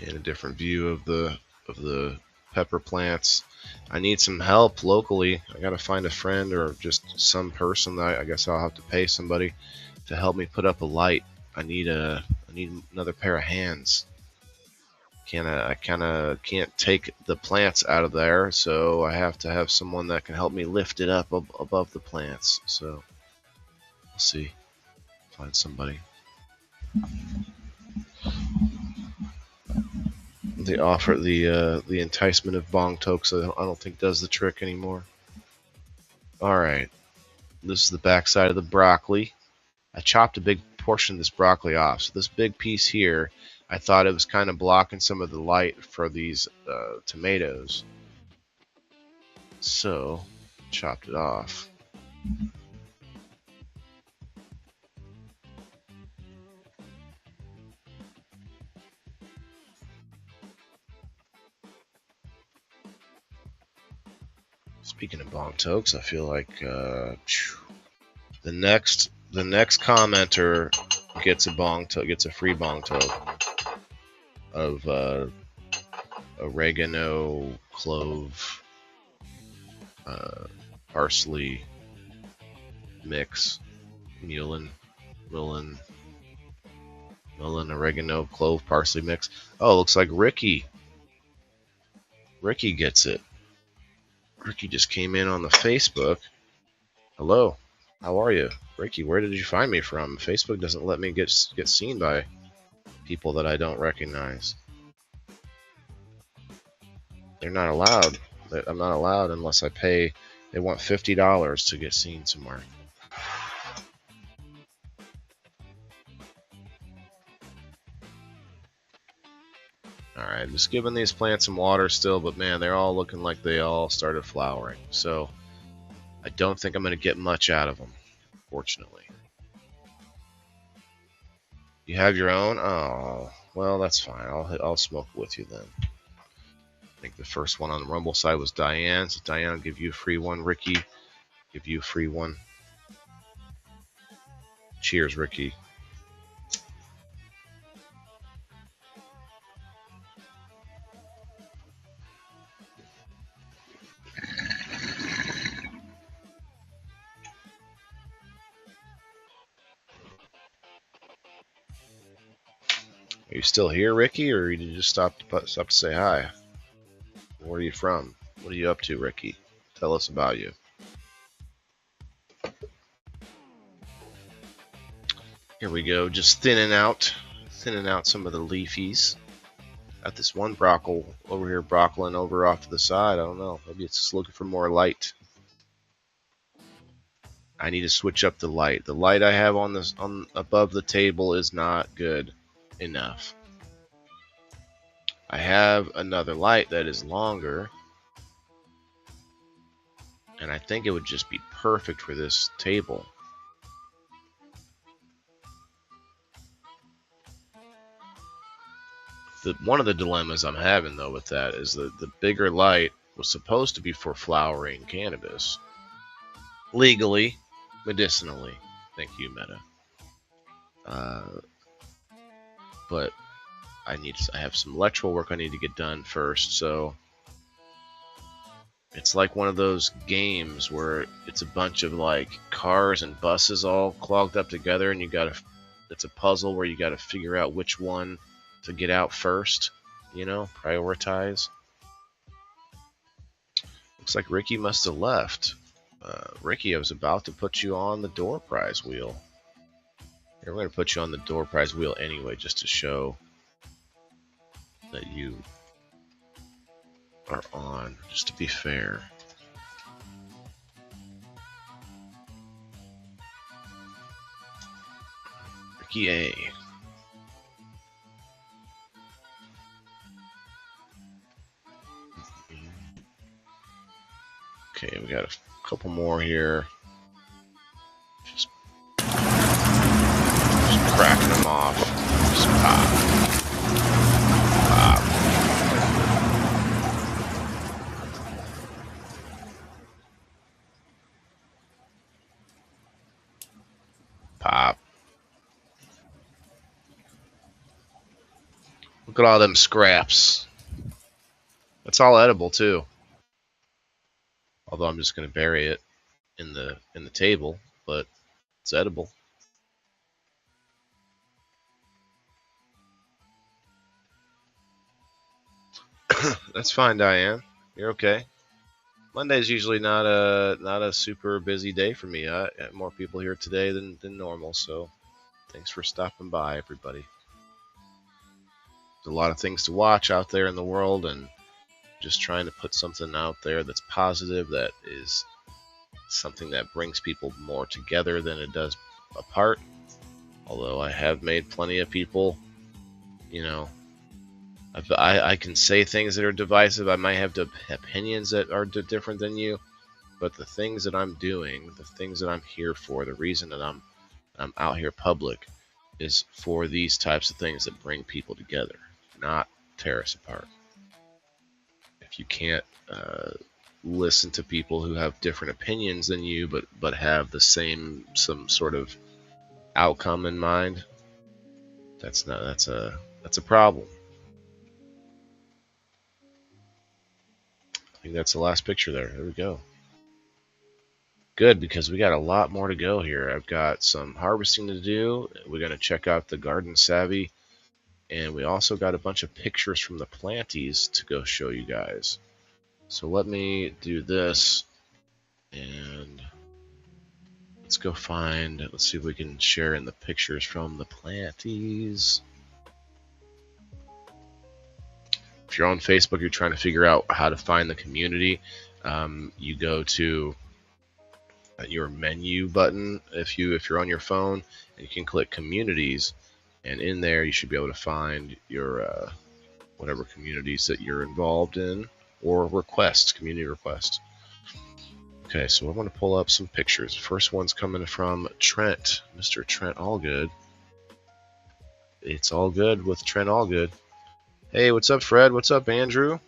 And a different view of the pepper plants. I need some help locally. I gotta find a friend or just some person that I guess I'll have to pay somebody to help me put up a light. I need another pair of hands. I kind of can't take the plants out of there, so I have to have someone that can help me lift it up above the plants. So we'll see. Find somebody. They offer the enticement of bong tokes. I don't think does the trick anymore. All right, this is the back side of the broccoli. I chopped a big portion of this broccoli off. So this big piece here, I thought it was kind of blocking some of the light for these tomatoes. So chopped it off. Speaking of bong tokes, I feel like the next commenter gets a free bong toke of oregano, clove, parsley mix, mullein, oregano, clove, parsley mix. Oh, looks like Ricky gets it. Ricky just came in on the Facebook. Hello, how are you? Ricky, where did you find me from? Facebook doesn't let me get seen by people that I don't recognize. They're not allowed. I'm not allowed unless I pay. They want $50 to get seen somewhere. Alright, just giving these plants some water still, but man, they're all looking like they all started flowering. So, I don't think I'm going to get much out of them, fortunately. You have your own? Oh, well, that's fine. I'll smoke with you then. I think the first one on the Rumble side was Diane. So Diane, I'll give you a free one. Ricky, give you a free one. Cheers, Ricky. Are you still here, Ricky, or did you just stop to say hi? Where are you from? What are you up to, Ricky? Tell us about you. Here we go, just thinning out some of the leafies. Got this one broccoli over here, broccoli over off to the side. I don't know. Maybe it's just looking for more light. I need to switch up the light. The light I have on above the table is not good enough. I have another light that is longer, and I think it would just be perfect for this table. One of the dilemmas I'm having though with that is that the bigger light was supposed to be for flowering cannabis. Legally, medicinally. Thank you, Meta. But I have some electrical work I need to get done first, so it's like one of those games where it's a bunch of like cars and buses all clogged up together, and it's a puzzle where you gotta figure out which one to get out first, prioritize. Looks like Ricky must have left. Ricky, I was about to put you on the door prize wheel. Here, we're going to put you on the door prize wheel anyway, just to show that you are on, just to be fair. Ricky A. Okay, we got a couple more here. Just cracking them off. Just pop. Pop. Pop. Look at all them scraps. That's all edible too. Although I'm just going to bury it in the table, but it's edible. That's fine, Diane. You're okay. Monday's usually not a super busy day for me. I have more people here today than normal, so thanks for stopping by, everybody. There's a lot of things to watch out there in the world, and just trying to put something out there that's positive, that is something that brings people more together than it does apart. Although I have made plenty of people, I can say things that are divisive. I might have opinions that are different than you, but the things that I'm doing, the things that I'm here for, the reason that I'm out here public is for these types of things that bring people together, not tear us apart. If you can't listen to people who have different opinions than you, but have some sort of outcome in mind, that's a problem. I think that's the last picture there. There we go. Good, because we got a lot more to go here. I've got some harvesting to do. We're going to check out the Garden Savvy, and we also got a bunch of pictures from the planties to go show you guys. So let me do this, and Let's go find, let's see if we can share in the pictures from the planties. If you're on Facebook, you're trying to figure out how to find the community, you go to your menu button if you're on your phone, and you can click communities, and in there you should be able to find your whatever communities that you're involved in, or requests, community requests. Okay, so I'm going to pull up some pictures. First one's coming from Trent, Mr. Trent Allgood. It's all good with Trent Allgood. Hey, what's up, Fred? What's up, Andrew?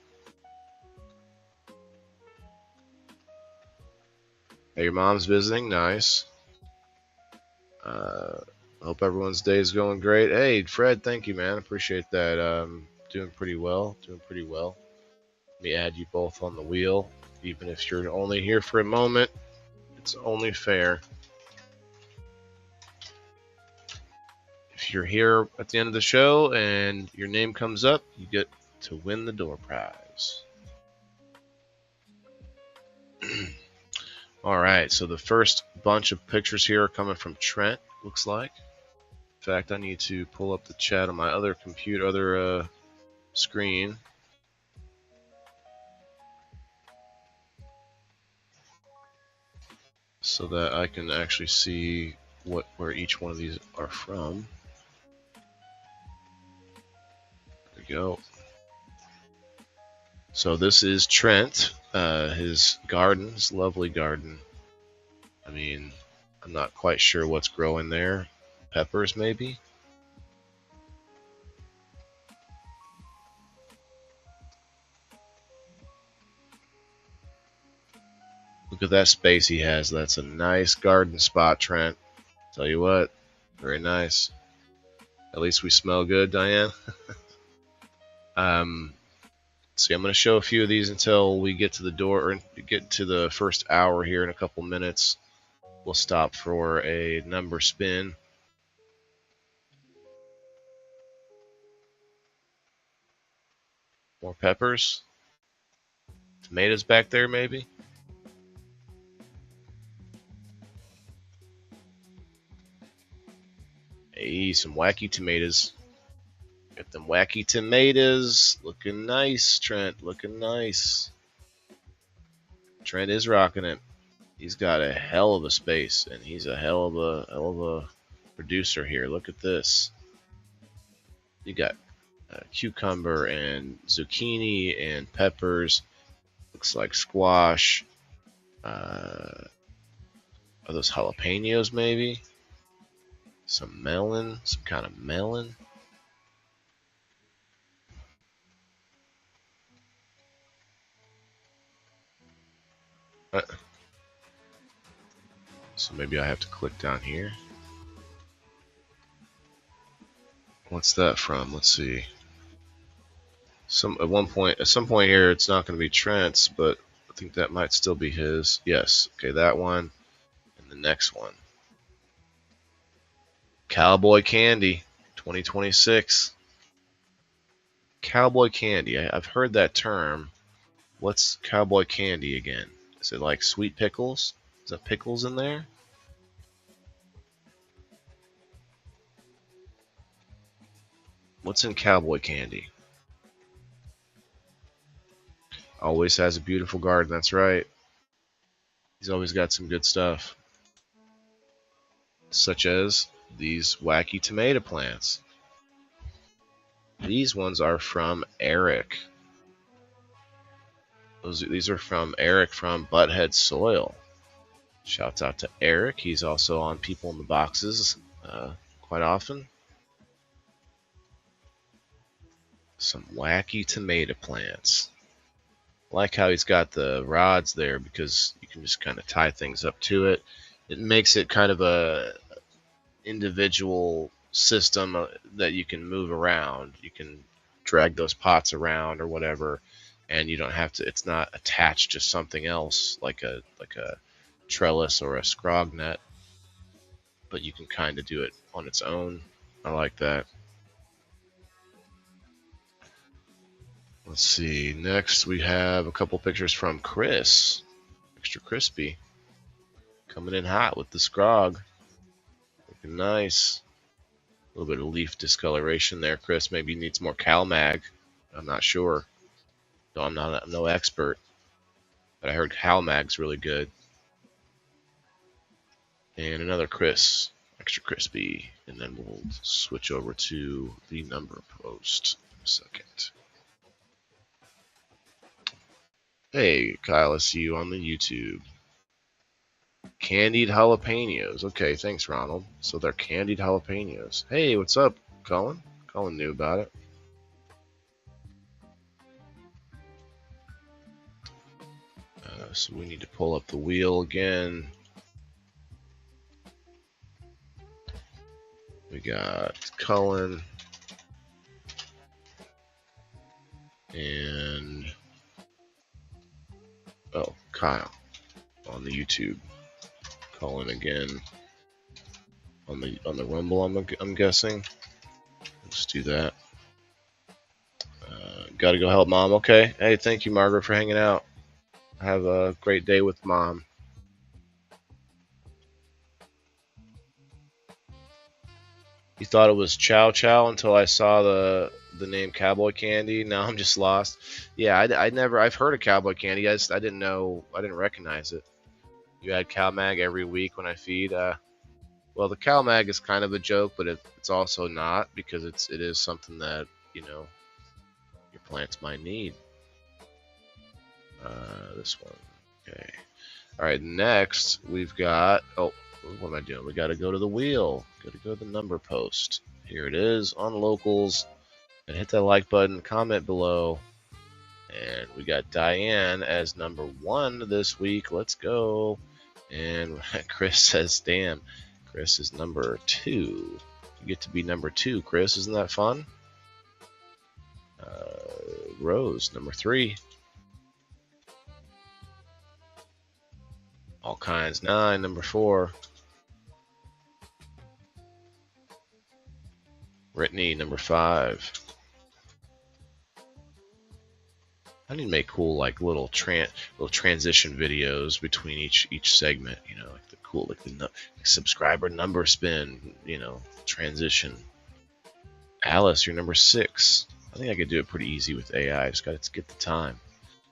Hey, your mom's visiting. Nice. Hope everyone's day is going great. Hey, Fred, thank you, man. Appreciate that. Doing pretty well. Doing pretty well. Let me add you both on the wheel. Even if you're only here for a moment, it's only fair. If you're here at the end of the show and your name comes up, you get to win the door prize. All right, so the first bunch of pictures here are coming from Trent, looks like. In fact, I need to pull up the chat on my other computer, other screen. So that I can actually see where each one of these are from. There we go. So this is Trent, his garden, his lovely garden. I mean, I'm not quite sure what's growing there. Peppers, maybe? Look at that space he has. That's a nice garden spot, Trent. Tell you what, very nice. At least we smell good, Diane. See, I'm going to show a few of these until we get to the door, or get to the first hour here in a couple minutes. We'll stop for a number spin. More peppers. Tomatoes back there, maybe? Hey, some wacky tomatoes. Got them wacky tomatoes. Looking nice, Trent. Looking nice. Trent is rocking it. He's got a hell of a space, and he's a hell of a producer here. Look at this. You got cucumber and zucchini and peppers. Looks like squash. Are those jalapenos, maybe? Some melon. Some kind of melon. So maybe I have to click down here. What's that from? Let's see. At some point here, it's not going to be Trent's, but I think that might still be his. Yes. Okay, that one and the next one. Cowboy Candy, 2026. Cowboy Candy. I've heard that term. What's Cowboy Candy again? Is it like sweet pickles? Is there pickles in there? What's in Cowboy Candy? Always has a beautiful garden, that's right. He's always got some good stuff. Such as these wacky tomato plants. These ones are from Eric. These are from Eric from Butthead Soil. Shouts out to Eric. He's also on People in the Boxes quite often. Some wacky tomato plants. I like how he's got the rods there because you can just kind of tie things up to it. It makes it kind of a individual system that you can move around. You can drag those pots around or whatever, and you don't have to. It's not attached to something else like a trellis or a scrog net, but you can kind of do it on its own. I like that. Let's see. Next, we have a couple pictures from Chris. Extra crispy. Coming in hot with the scrog. Looking nice. A little bit of leaf discoloration there, Chris. Maybe needs more CalMag. I'm not sure. No, I'm no expert. But I heard CalMag's really good. And another Chris. Extra crispy. And then we'll switch over to the number post in a second. Hey, Kyle, I see you on the YouTube. Candied jalapenos. Okay, thanks, Ronald. So they're candied jalapenos. Hey, what's up, Colin? Colin knew about it. So we need to pull up the wheel again. We got Cullen and Kyle on the YouTube. Cullen again on the Rumble. I'm guessing. Let's do that. Got to go help Mom. Okay. Hey, thank you, Margaret, for hanging out. Have a great day with Mom. You thought it was Chow Chow until I saw the name Cowboy Candy. Now I'm just lost. Yeah, I've heard of Cowboy Candy. I didn't recognize it. You add CalMag every week when I feed. Well, the CalMag is kind of a joke, but it's also not, because it is something that your plants might need. This one. Okay. All right. Next, we've got. Oh, what am I doing? We got to go to the wheel. Got to go to the number post. Here it is on locals. And hit that like button. Comment below. And we got Diane as number 1 this week. Let's go. And Chris says, "Damn, Chris is number 2. You get to be number 2, Chris. Isn't that fun?" Rose, number 3. All Kinds 9, number 4. Brittany, number 5. I need to make cool little transition videos between each segment. Like the cool subscriber number spin. Transition. Alice, you're number 6. I think I could do it pretty easy with AI. Just got to get the time.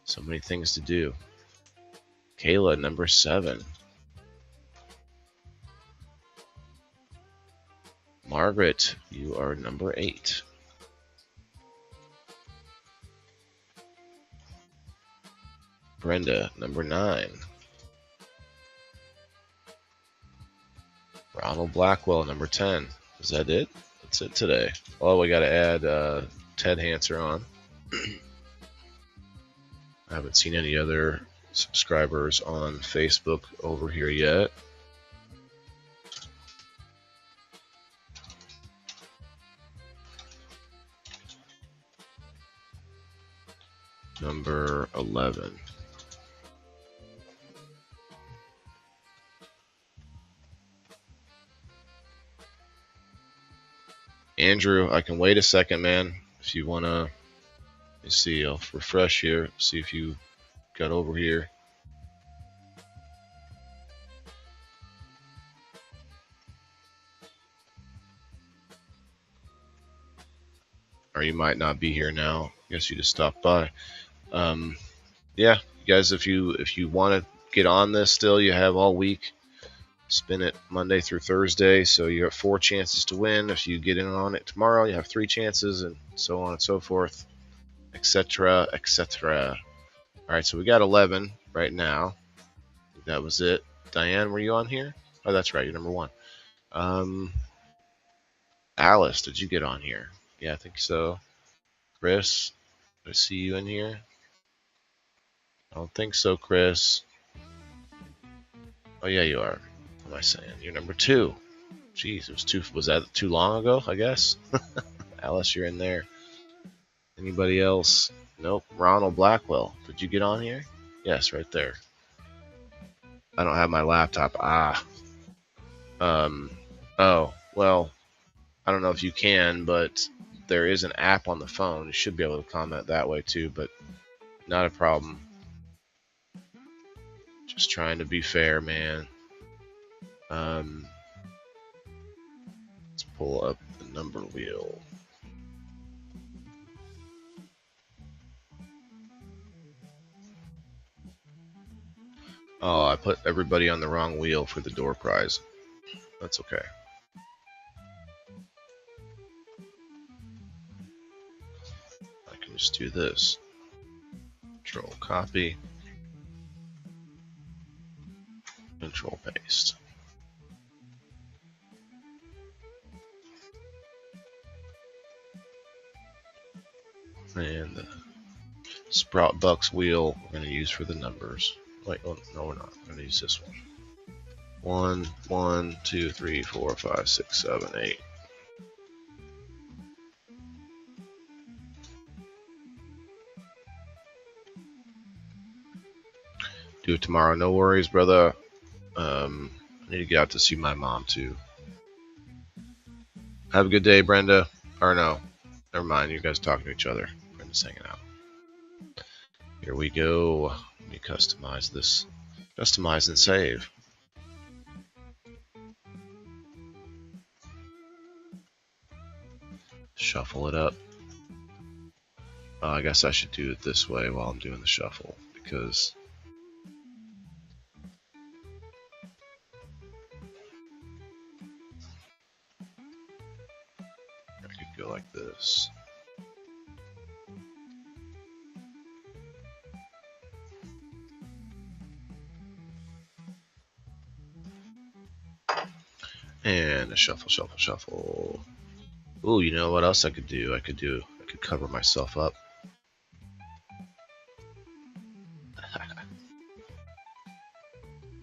So many things to do. Kayla, number 7. Margaret, you are number 8. Brenda, number 9. Ronald Blackwell, number 10. Is that it? That's it today. Oh, we got to add Ted Hanser on. I haven't seen any other subscribers on Facebook over here yet. Number 11. Andrew, I can wait a second, man. If you want to, let me see, I'll refresh here, see if you got over here. Or you might not be here now. I guess you just stopped by. Yeah, you guys, if you want to get on this still, you have all week. Spin it Monday through Thursday, so you have 4 chances to win. If you get in on it tomorrow, you have 3 chances, and so on and so forth, etc., etc. All right, so we got 11 right now. That was it. Diane, were you on here? Oh, that's right, you're number 1. Alice, did you get on here? Yeah, I think so. Chris, did I see you in here? I don't think so, Chris. Oh yeah, you are. What am I saying? You're number 2. Jeez, was that too long ago, I guess? Alice, you're in there. Anybody else? Nope. Ronald Blackwell. Did you get on here? Yes, right there. I don't have my laptop. Oh, well, I don't know if you can, but there is an app on the phone. You should be able to comment that way too, but not a problem. Just trying to be fair, man. Let's pull up the number wheel. Oh, I put everybody on the wrong wheel for the door prize. That's okay. I can just do this. Control copy. Control paste. And the Sprout Bucks wheel we're going to use for the numbers. Wait, oh, no, we're not. We're going to use this one. 1, 2, 3, 4, 5, 6, 7, 8. Do it tomorrow. No worries, brother. I need to get out to see my mom, too. Have a good day, Brenda. Or no. Never mind. You guys talking to each other. Brenda's hanging out. Here we go. Let me customize this. Customize and save. Shuffle it up. I guess I should do it this way while I'm doing the shuffle, because I could go like this. And a shuffle, shuffle, shuffle. Ooh, you know what else I could do? I could cover myself up.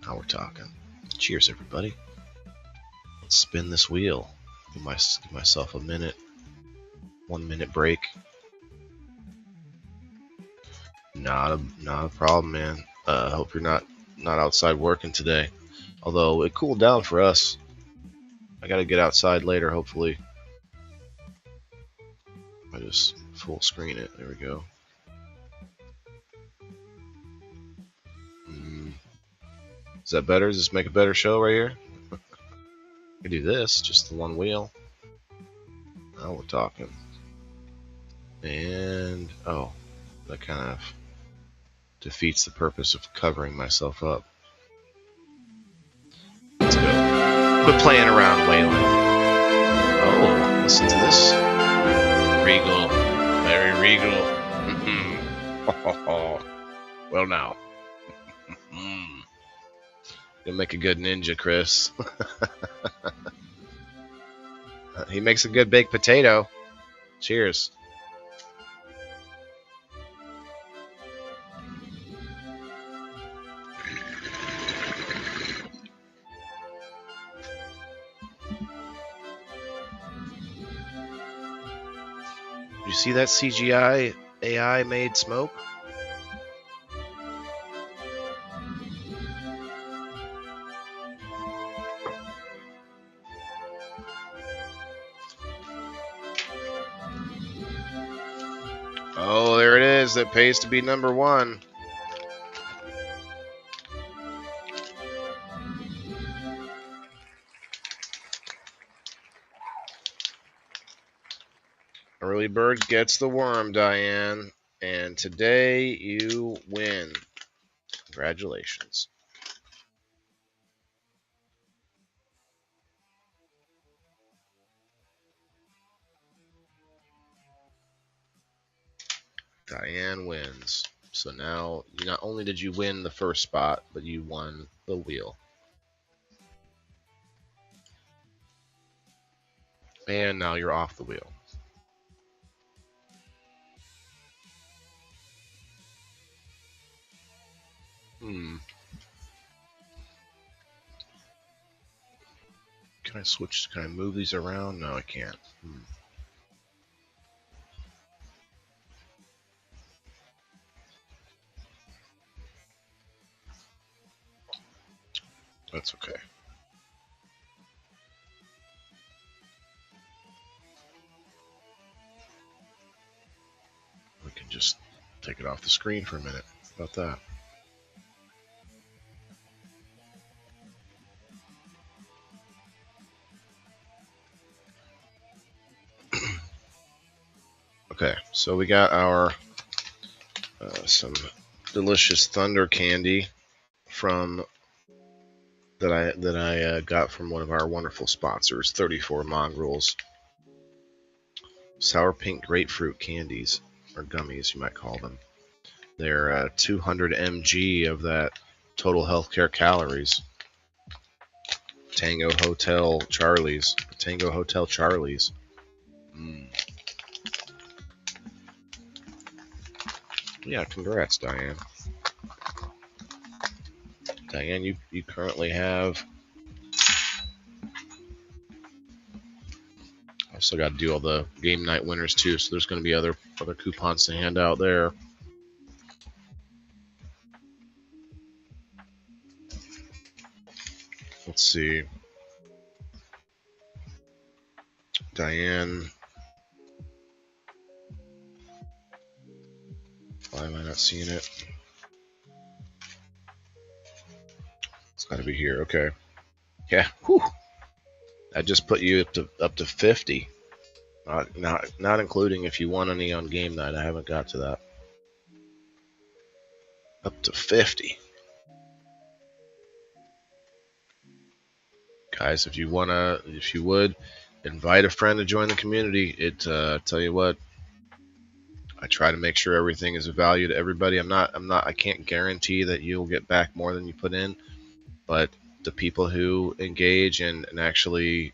Now we're talking. Cheers, everybody. Let's spin this wheel. Give myself a minute. 1 minute break. Not a problem, man. Hope you're not outside working today. Although it cooled down for us. I gotta get outside later, hopefully. I just full screen it. There we go. Is that better? Does this make a better show right here? I can do this, just the one wheel. Now we're talking. And oh, that kind of defeats the purpose of covering myself up. Let's go. Quit playing around, Waylon. Oh, listen to this. Regal. Very regal. Well, now. You'll make a good ninja, Chris. He makes a good baked potato. Cheers. You see that CGI AI made smoke? Oh, there it is. That pays to be number one. Early bird gets the worm, Diane. And today you win. Congratulations. Diane wins. So now, not only did you win the first spot, but you won the wheel. And now you're off the wheel. Can I switch? Can I move these around? No, I can't. That's okay. We can just take it off the screen for a minute. How about that? Okay, so we got our some delicious thunder candy from that I got from one of our wonderful sponsors, 34 Mongrels. Sour pink grapefruit candies, or gummies, you might call them. They're 200 mg of that total healthcare calories. Tango Hotel Charlie's. Yeah, congrats, Diane. Diane, you currently have. I still got to do all the game night winners too, so there's going to be other coupons to hand out there. Let's see. Diane. Why am I not seeing it? It's got to be here. Okay. Yeah. Whew. I just put you up to 50. Not including if you won any on game night. I haven't got to that. Up to 50. Guys, if you would invite a friend to join the community. Tell you what, I try to make sure everything is of value to everybody. I can't guarantee that you'll get back more than you put in, but the people who engage and actually,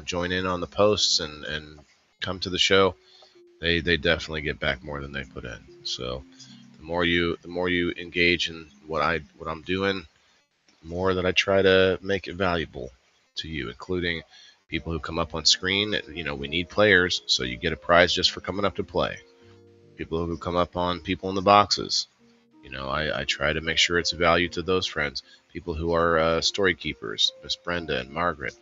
join in on the posts and come to the show, they definitely get back more than they put in. So the more you engage in what I'm doing, the more that I try to make it valuable to you, including people who come up on screen. We need players, so you get a prize just for coming up to play. People who come up on people in the boxes, I try to make sure it's a value to those friends. People who are story keepers, Miss Brenda and Margaret.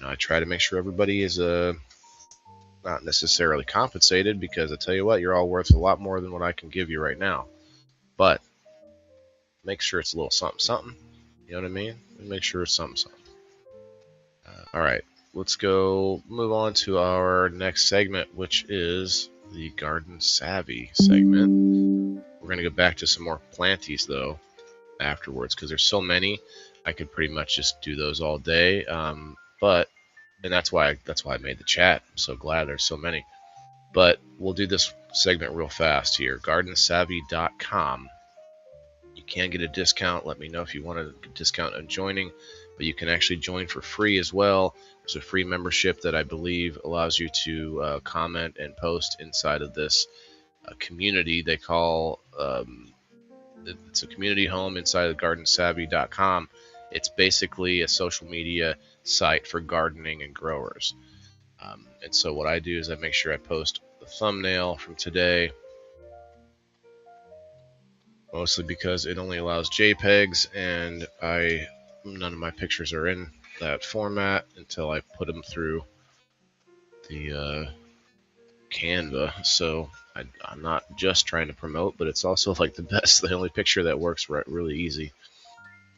I try to make sure everybody is not necessarily compensated, because I tell you what, you're all worth a lot more than what I can give you right now. But make sure it's a little something, something. You know what I mean? Make sure it's something, something. All right, let's go move on to our next segment, which is the Garden Savvy segment. We're going to go back to some more planties, though, afterwards, because there's so many. I could pretty much just do those all day. And that's why I made the chat. I'm so glad there's so many. But we'll do this segment real fast here. GardenSavvy.com. You can get a discount. Let me know if you want a discount on joining. But you can actually join for free as well. There's a free membership that I believe allows you to comment and post inside of this community. They call it's a community home inside of GardenSavvy.com. It's basically a social media site for gardening and growers. And so what I do is I make sure I post the thumbnail from today, mostly because it only allows JPEGs, and none of my pictures are in that format until I put them through the Canva. So I'm not just trying to promote, but it's also like the only picture that works really easy.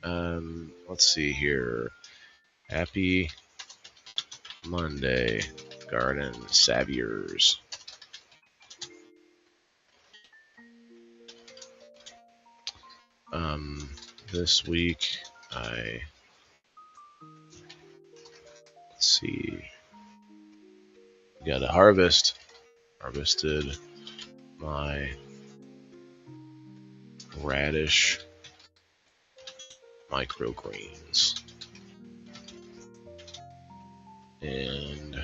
Let's see here. Happy Monday, Garden Savviers. This week let's see, got to harvested my radish microgreens, and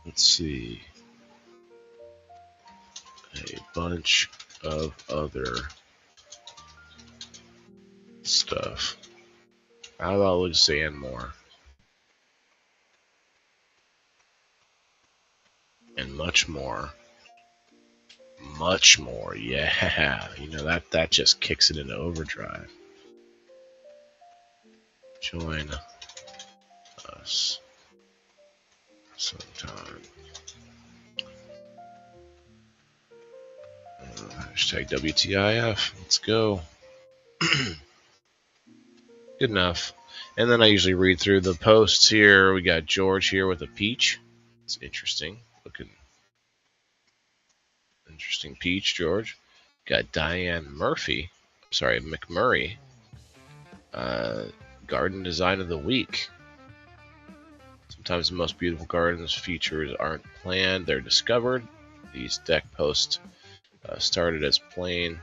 let's see, a bunch of other stuff. How about we'll just say and more, and much more. Yeah, that just kicks it into overdrive. Join us sometime. Hashtag WTIF. Let's go. Good enough. And then I usually read through the posts here. We got George here with a peach. It's interesting looking Interesting peach, George. Got Diane McMurray. Garden Design of the Week. Sometimes the most beautiful gardens features aren't planned, they're discovered. These deck posts started as plain.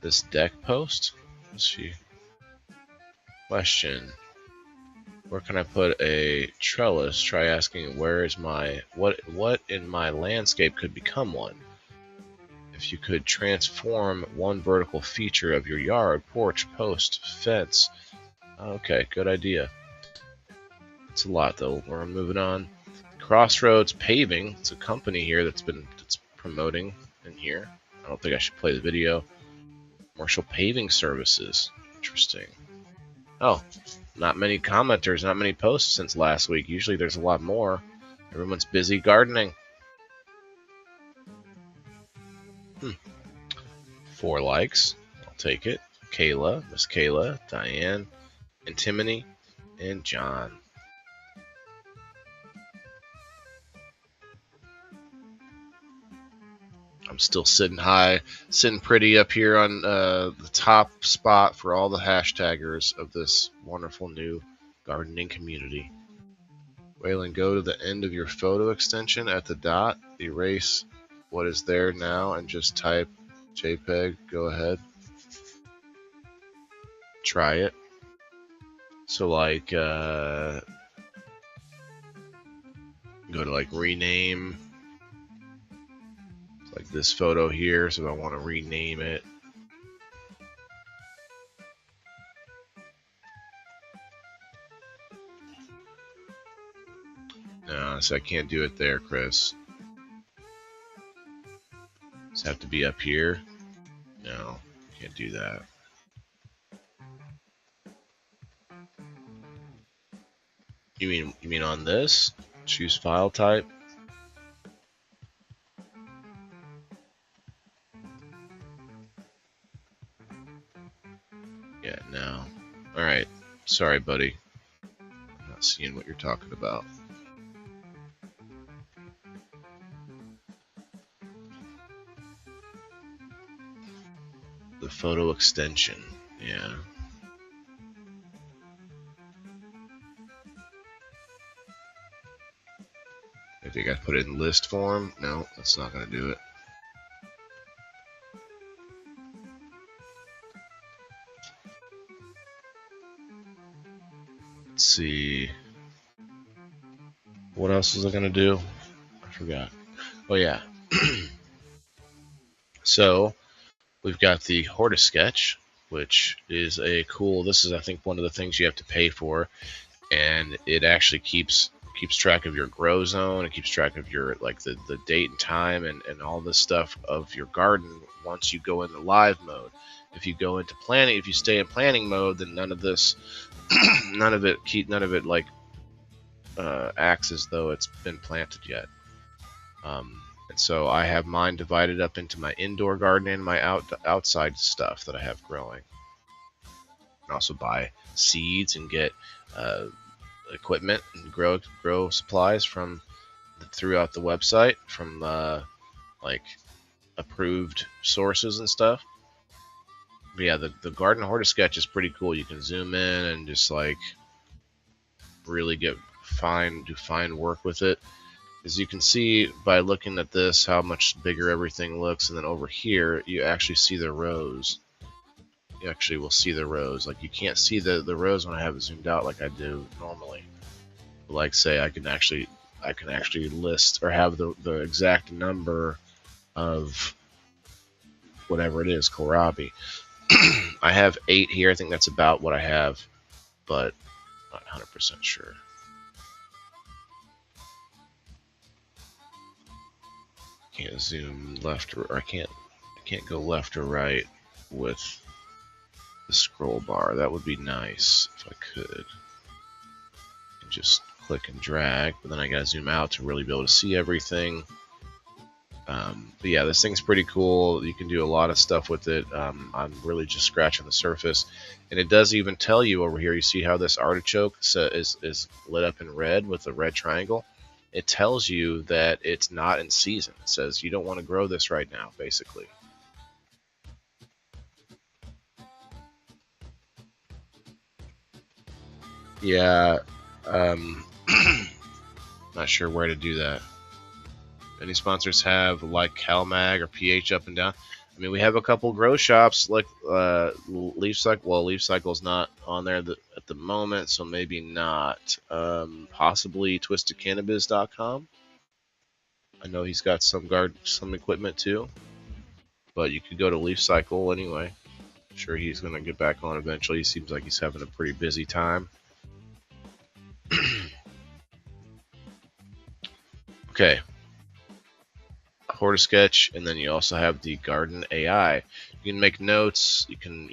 This deck post? Let's see. Question. Where can I put a trellis? Try asking where is my what in my landscape could become one. If you could transform one vertical feature of your yard, porch, post, fence. Okay, good idea. It's a lot though. We're moving on. Crossroads Paving. It's a company here that's promoting in here. I don't think I should play the video. Commercial paving services. Interesting. Oh, not many commenters, not many posts since last week. Usually there's a lot more. Everyone's busy gardening. 4 likes. I'll take it. Kayla, Miss Kayla, Diane, Antimony, and John. I'm still sitting high, sitting pretty up here on the top spot for all the hashtaggers of this wonderful new gardening community. Waylon, go to the end of your photo extension at the dot, erase what is there now, and just type JPEG. Go ahead. Try it. So like, go to like rename. Like this photo here, so I want to rename it. No, so I can't do it there, Chris. Does it have to be up here? No, can't do that. You mean on this? Choose file type? Yeah, no. Alright. Sorry, buddy. I'm not seeing what you're talking about. The photo extension. Yeah. I think I put it in list form. No, that's not going to do it. Let's see. What else was I going to do? I forgot. Oh, yeah. So, we've got the Horta Sketch, which is a cool, this is, I think, one of the things you have to pay for. And it actually keeps track of your grow zone. It keeps track of your, like, the date and time and all this stuff of your garden once you go into live mode. If you go into planning, if you stay in planning mode, then none of this, none of it acts as though it's been planted yet. And so I have mine divided up into my indoor garden and my outside stuff that I have growing. I can also buy seeds and get equipment and grow supplies from throughout the website from like approved sources and stuff. But yeah, the Garden Horta Sketch is pretty cool. You can zoom in and just like really do fine work with it. As you can see by looking at this, how much bigger everything looks, and then over here you actually see the rows. You actually will see the rows. Like you can't see the rows when I have it zoomed out like I do normally. Like say I can actually list or have the exact number of whatever it is, kohlrabi. I have 8 here. I think that's about what I have, but not 100% sure. Can't zoom left or I can't go left or right with the scroll bar. That would be nice if I could. And just click and drag, but then I gotta zoom out to really be able to see everything. But yeah, this thing's pretty cool. You can do a lot of stuff with it. I'm really just scratching the surface, and it does even tell you over here. You see how this artichoke is lit up in red with a red triangle? it tells you that it's not in season. It says you don't want to grow this right now, basically. Yeah, not sure where to do that. Any sponsors have like CalMag or pH up and down? I mean, we have a couple grow shops like Leaf Cycle. Well, Leaf Cycle's not on there at the moment, so maybe not. Possibly TwistedCannabis.com. I know he's got some equipment too, but you could go to Leaf Cycle anyway. I'm sure he's going to get back on eventually. He seems like he's having a pretty busy time. Okay. Hortisketch, and then you also have the Garden AI. You can make notes, you can,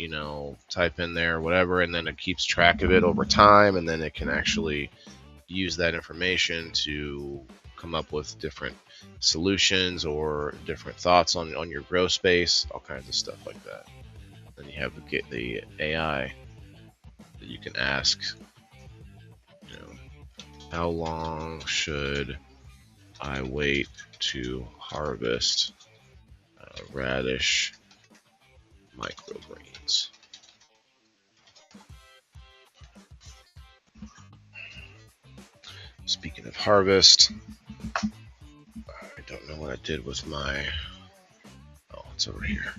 type in there whatever, and then it keeps track of it over time, and then it can actually use that information to come up with different solutions or different thoughts on your grow space, all kinds of stuff like that. Then you have the AI that you can ask, how long should I wait to harvest radish microgreens? Speaking of harvest, I don't know what I did with my... Oh, it's over here.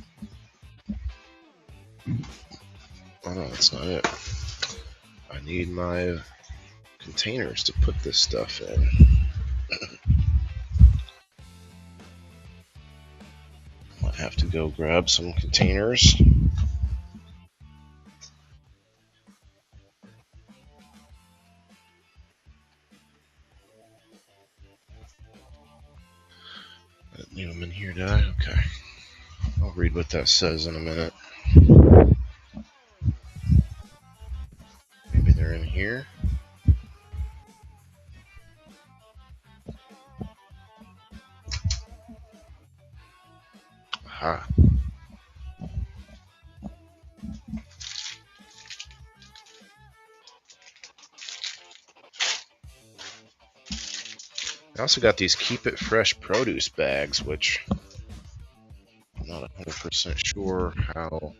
Oh no, that's not it. I need my containers to put this stuff in. Might have to go grab some containers. I didn't leave them in here, did I? Okay. I'll read what that says in a minute. Maybe they're in here. Aha. I also got these Keep It Fresh produce bags, which I'm not 100% sure how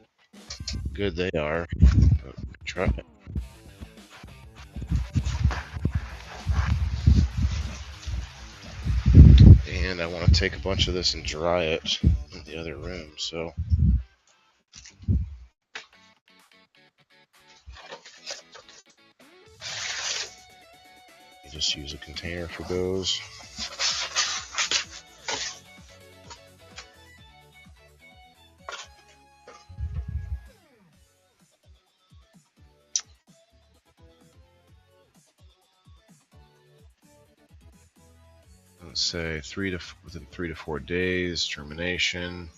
good they are, but try it. And I want to take a bunch of this and dry it in the other room, so you just use a container for those. Let's say within 3 to 4 days germination,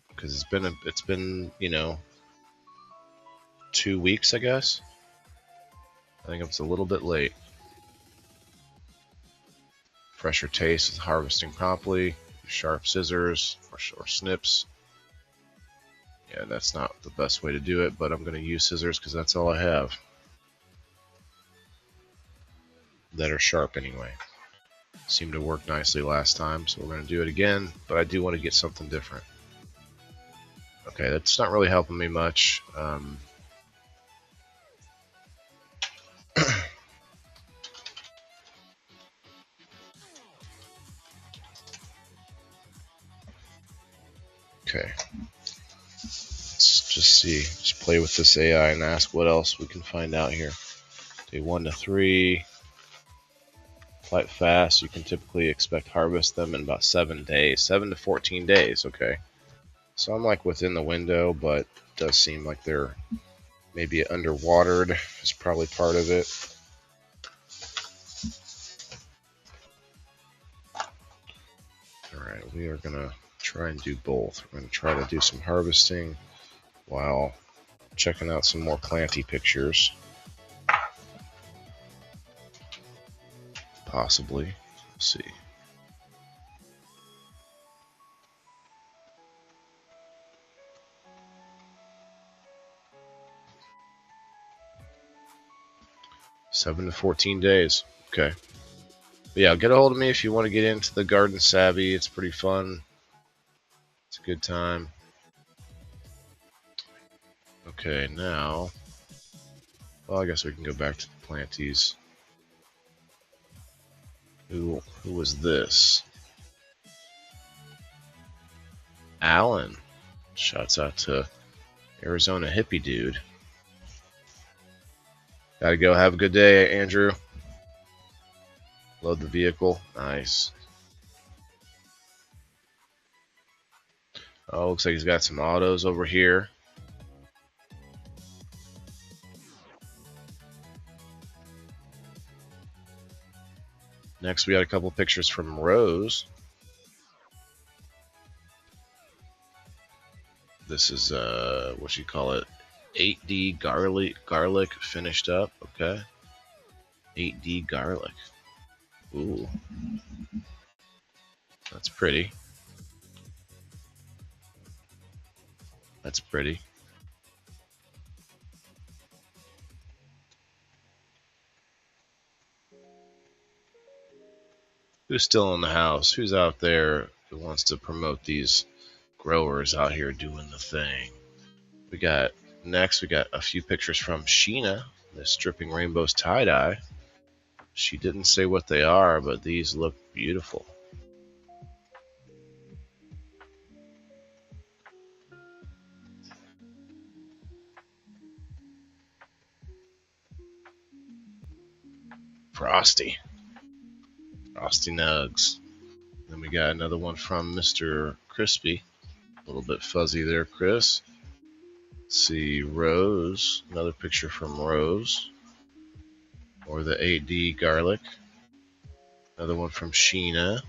because it's been 2 weeks, I guess. I think it's a little bit late. Fresher taste with harvesting promptly. Sharp scissors or snips. Yeah, that's not the best way to do it, but I'm going to use scissors because that's all I have that are sharp anyway. Seemed to work nicely last time, so we're going to do it again, but I do want to get something different. Okay, that's not really helping me much. Okay. Let's just see. Just play with this AI and ask what else we can find out here. Day 1 to 3. Quite fast. You can typically expect harvest them in about 7 days. 7 to 14 days, okay. So I'm like within the window, but it does seem like they're maybe underwatered is probably part of it. Alright, we are going to try and do both. We're going to try to do some harvesting while checking out some more planty pictures. Possibly. Let's see. Seven to 14 days. Okay. But yeah, get a hold of me if you want to get into the garden savvy. It's pretty fun. It's a good time. Okay, now, well, I guess we can go back to the planties. Who was this? Alan. Shouts out to Arizona hippie dude. Gotta go. Have a good day, Andrew. Load the vehicle. Nice. Oh, looks like he's got some autos over here. Next, we got a couple pictures from Rose. This is what you call it, 8D garlic finished up. Okay, 8D garlic. Ooh, that's pretty. That's pretty. Who's still in the house? Who's out there who wants to promote these growers out here doing the thing? We got a few pictures from Sheena, the stripping rainbows tie-dye. She didn't say what they are, but these look beautiful. Frosty Nugs. Then we got another one from Mr. Crispy. A little bit fuzzy there, Chris. Let's see, Rose. Another picture from Rose. Or the 8D garlic. Another one from Sheena.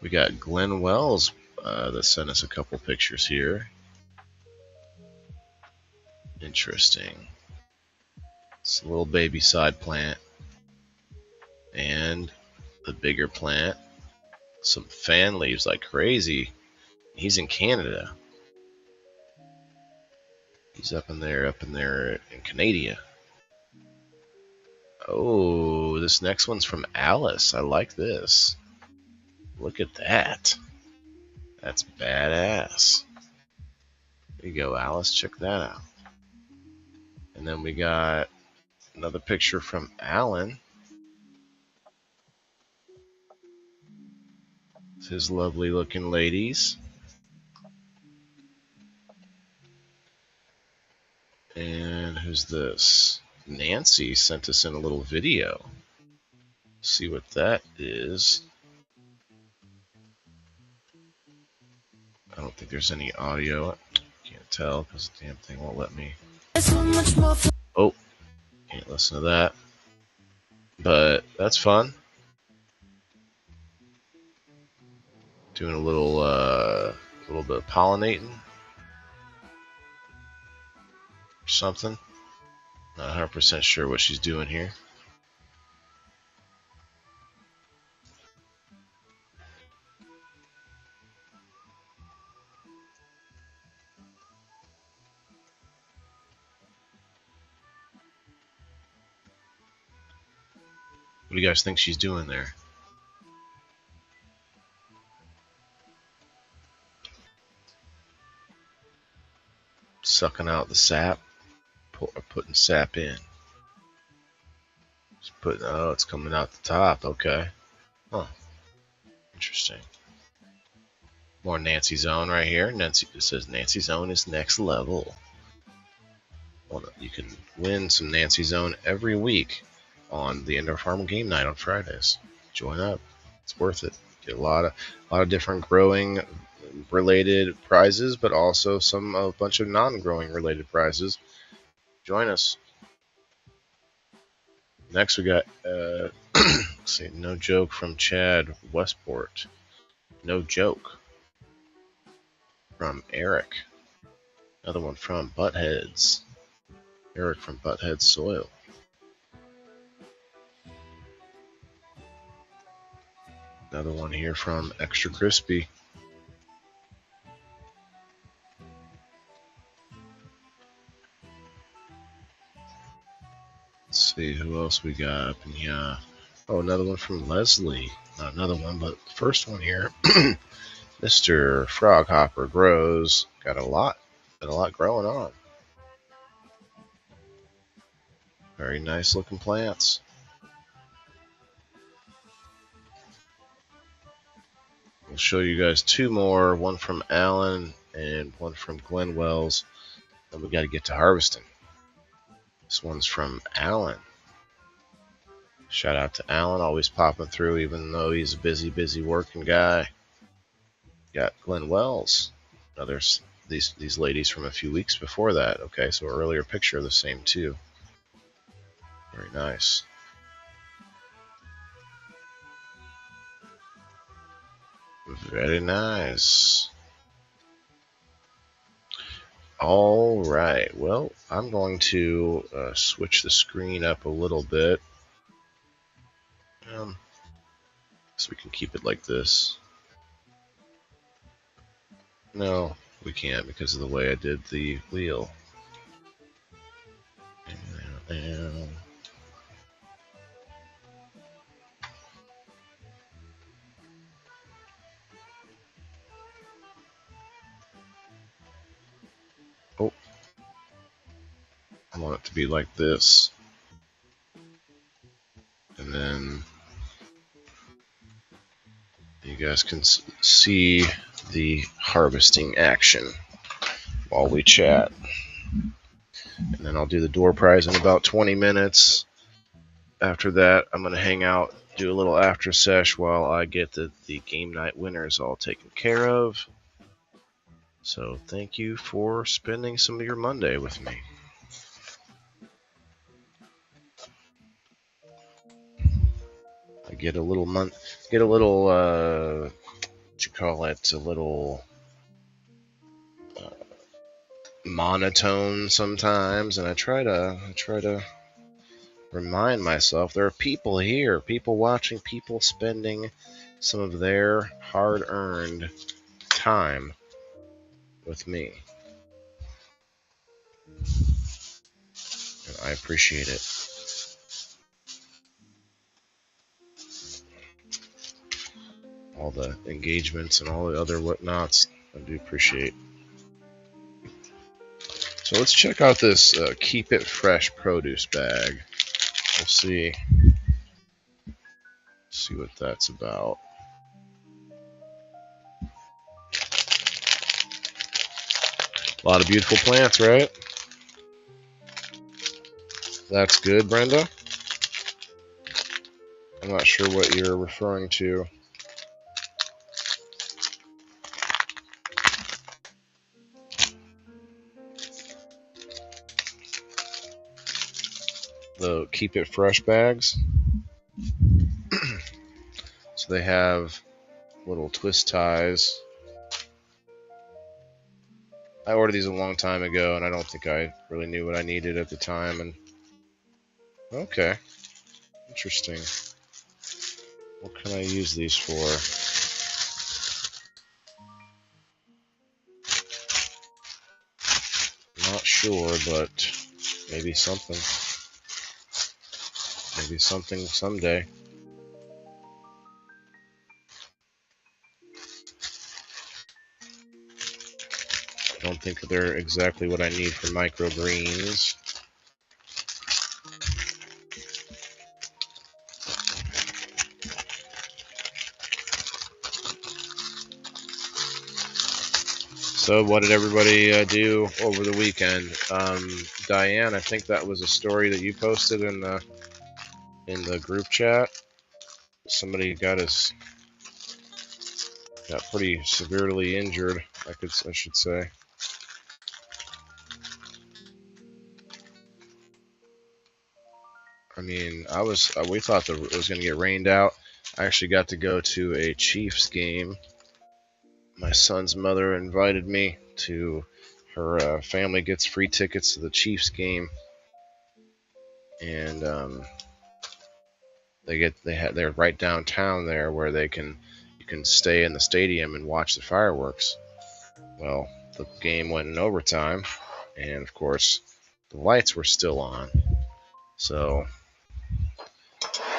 We got Glenn Wells that sent us a couple pictures here. Interesting. It's a little baby side plant. And the bigger plant. Some fan leaves like crazy. He's in Canada. He's up in there in Canada. Oh, this next one's from Alice. I like this. Look at that. That's badass. There you go, Alice. Check that out. And then we got another picture from Alan. It's his lovely looking ladies. And who's this? Nancy sent us in a little video. See what that is. I don't think there's any audio. Can't tell because the damn thing won't let me. Oh, can't listen to that. But that's fun. Doing a little bit of pollinating or something. Not 100% sure what she's doing here. What do you guys think she's doing there? Sucking out the sap, or putting sap in. Oh, it's coming out the top. Okay. Huh. Interesting. More Nancy Zone right here. It says Nancy Zone is next level. Well, you can win some Nancy Zone every week on the Indoor Farm Game Night on Fridays. Join up. It's worth it. Get a lot of different growing related prizes, but also a bunch of non-growing related prizes. Join us. Next we got let's see, no joke from Chad Westport. No joke from Eric. Another one from Buttheads. Eric from Butthead Soil. Another one here from Extra Crispy. Let's see who else we got up in here. Oh, another one from Leslie. Not another one, but the first one here. Mr. Froghopper grows. Got a lot growing on. Very nice looking plants. We'll show you guys two more, one from Alan and one from Glenn Wells. Then we got to get to harvesting. This one's from Alan. Shout out to Alan, always popping through even though he's a busy working guy. Got Glenn Wells. Now there's these ladies from a few weeks before that. Okay, so earlier picture of the same two. Very nice. Very nice. All right, well, I'm going to switch the screen up a little bit. So we can keep it like this. No, we can't because of the way I did the wheel. Oh, I want it to be like this. And then you guys can see the harvesting action while we chat. And then I'll do the door prize in about 20 minutes. After that, I'm going to hang out, do a little after sesh while I get the game night winners all taken care of. So thank you for spending some of your Monday with me. I get a little what you call it, a little monotone sometimes, and I try to remind myself there are people here, people watching, people spending some of their hard-earned time with me. And I appreciate it. All the engagements and all the other whatnots, I do appreciate. So let's check out this Keep It Fresh produce bag. We'll see what that's about. A lot of beautiful plants, right? That's good, Brenda. I'm not sure what you're referring to. The Keep It Fresh bags. So they have little twist ties. I ordered these a long time ago, and I don't think I really knew what I needed at the time. And okay, interesting. What can I use these for? Not sure, but maybe something. Maybe something someday. I don't think they're exactly what I need for microgreens. So what did everybody do over the weekend? Diane, I think that was a story that you posted in the group chat. Somebody got pretty severely injured, I should say. I mean, we thought that it was going to get rained out. I actually got to go to a Chiefs game. My son's mother invited me to her family gets free tickets to the Chiefs game, and they're right downtown there where you can stay in the stadium and watch the fireworks. Well, the game went in overtime, and of course the lights were still on. So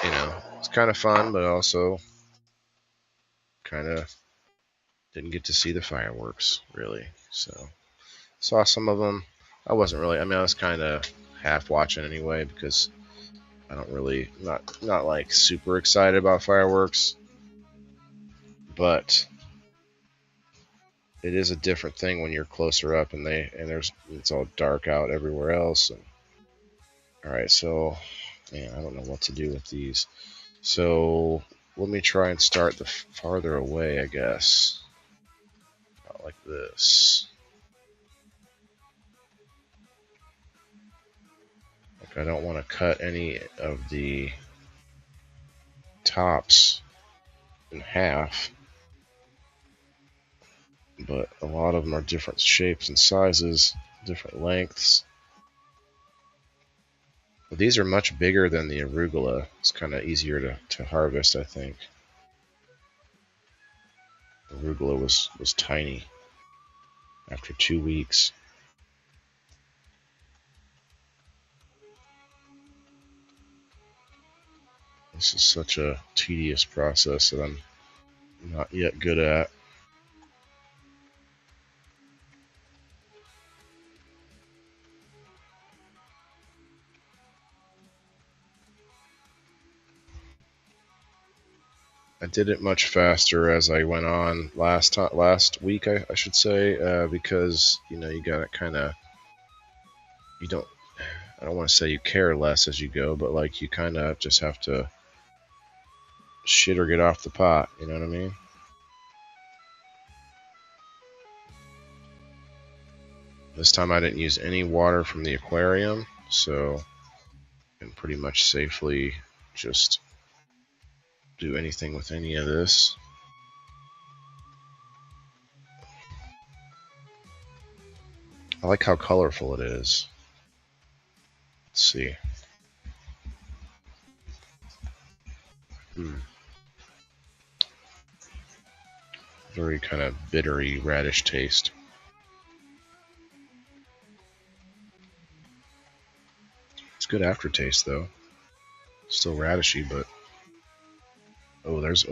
you know, it's kind of fun, but also kind of didn't get to see the fireworks really. So saw some of them. I wasn't really. I mean, I was kind of half watching anyway because I don't really not like super excited about fireworks, but it is a different thing when you're closer up and it's all dark out everywhere else. And, all right, so man, I don't know what to do with these. So let me try and start the farther away, I guess. About like this. Like I don't want to cut any of the tops in half, but a lot of them are different shapes and sizes, different lengths. But these are much bigger than the arugula. It's kind of easier to harvest, I think. Arugula was tiny after 2 weeks. This is such a tedious process that I'm not yet good at. I did it much faster as I went on last week, I should say, because you got to kind of you don't. I don't want to say you care less as you go, but like you kind of just have to shit or get off the pot. You know what I mean? This time I didn't use any water from the aquarium, so I can pretty much safely just do anything with any of this. I like how colorful it is. Let's see. Very kind of bittery radish taste. It's good aftertaste though. Still radishy, but there's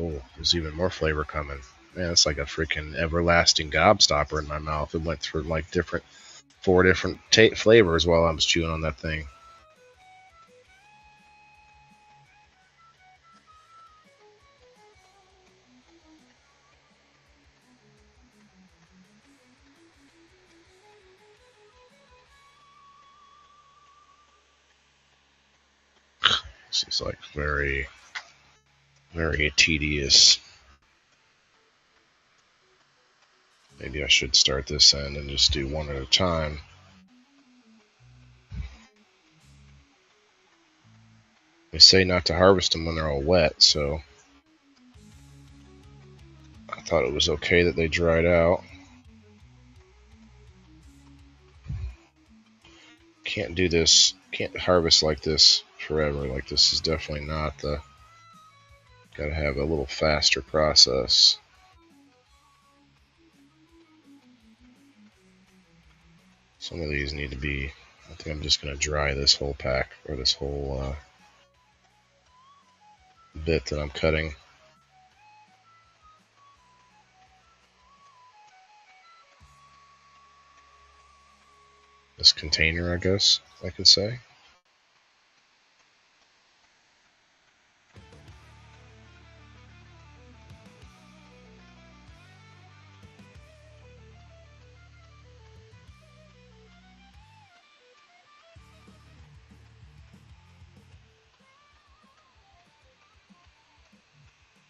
even more flavor coming. Man, it's like a freaking everlasting gobstopper in my mouth. It went through like four different flavors while I was chewing on that thing. This is like very, very tedious. Maybe I should start this end and just do one at a time. They say not to harvest them when they're all wet, so I thought it was okay that they dried out. Can't do this, can't harvest like this forever. Like this is definitely not the, gotta have a little faster process. Some of these need to be, I think I'm just gonna dry this whole pack, or this whole bit that I'm cutting. This container, I guess I could say.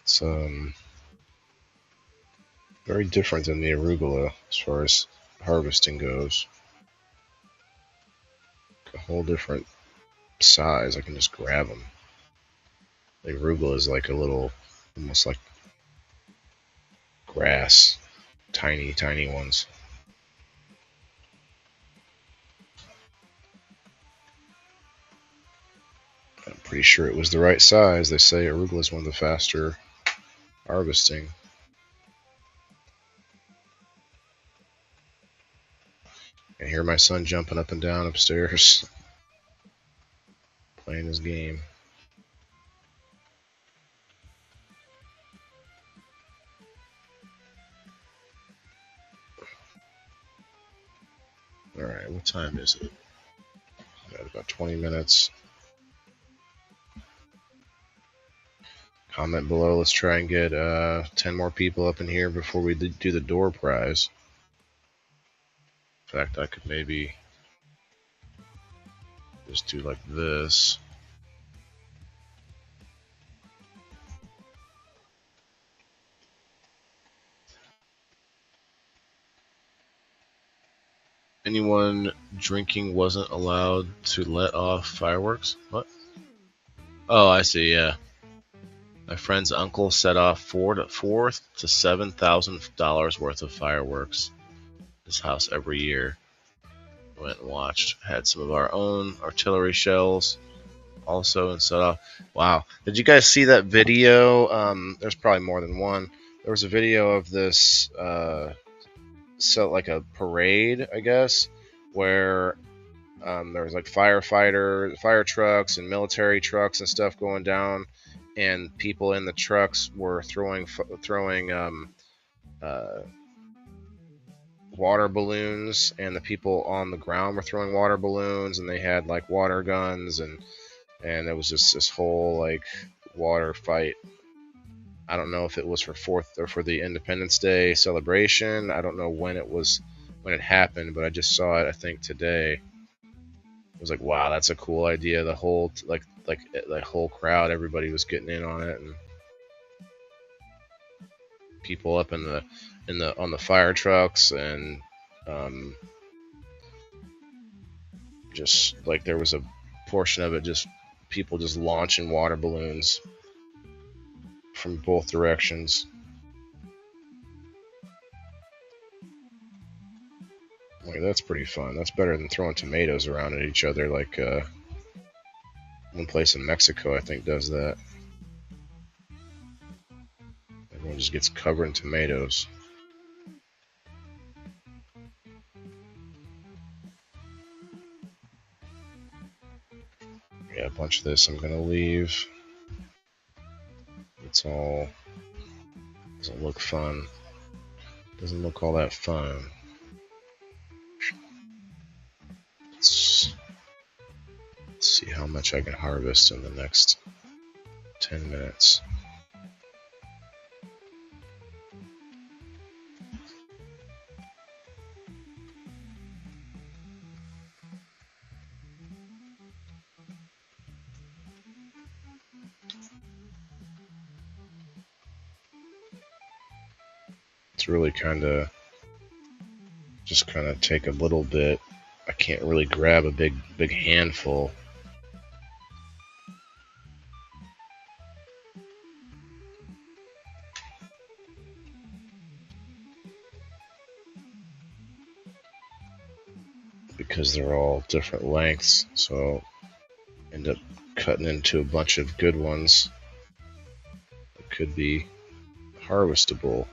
It's very different than the arugula as far as harvesting goes. A whole different size. I can just grab them. The arugula is like a little, almost like grass, tiny, tiny ones. I'm pretty sure it was the right size. They say arugula is one of the faster harvesting. I hear my son jumping up and down upstairs, playing his game. Alright, what time is it? Got about 20 minutes. Comment below. Let's try and get 10 more people up in here before we do the door prize. In fact, I could maybe just do like this. Anyone drinking wasn't allowed to let off fireworks? What? Oh, I see, yeah. My friend's uncle set off $4,000 to $7,000 worth of fireworks at his house every year. Went and watched. Had some of our own artillery shells also and set off. Wow. Did you guys see that video? There's probably more than one. There was a video of this, so like a parade, I guess, where there was like fire trucks and military trucks and stuff going down, and people in the trucks were throwing water balloons, and the people on the ground were throwing water balloons, and they had like water guns, and it was just this whole like water fight. I don't know if it was for the Independence Day celebration. I don't know when it happened, but I just saw it, I think, today. It was like, wow, that's a cool idea. The whole the whole crowd, everybody was getting in on it, and people up on the fire trucks, and just like there was a portion of it just people just launching water balloons from both directions. Like, that's pretty fun. That's better than throwing tomatoes around at each other like one place in Mexico, I think, does that. Everyone just gets covered in tomatoes. Yeah, a bunch of this I'm gonna leave. It's all doesn't look fun. Doesn't look all that fun. Let's see how much I can harvest in the next 10 minutes. It's really just kind of take a little bit. I can't really grab a big handful. Because they're all different lengths, so I'll end up cutting into a bunch of good ones that could be harvestable.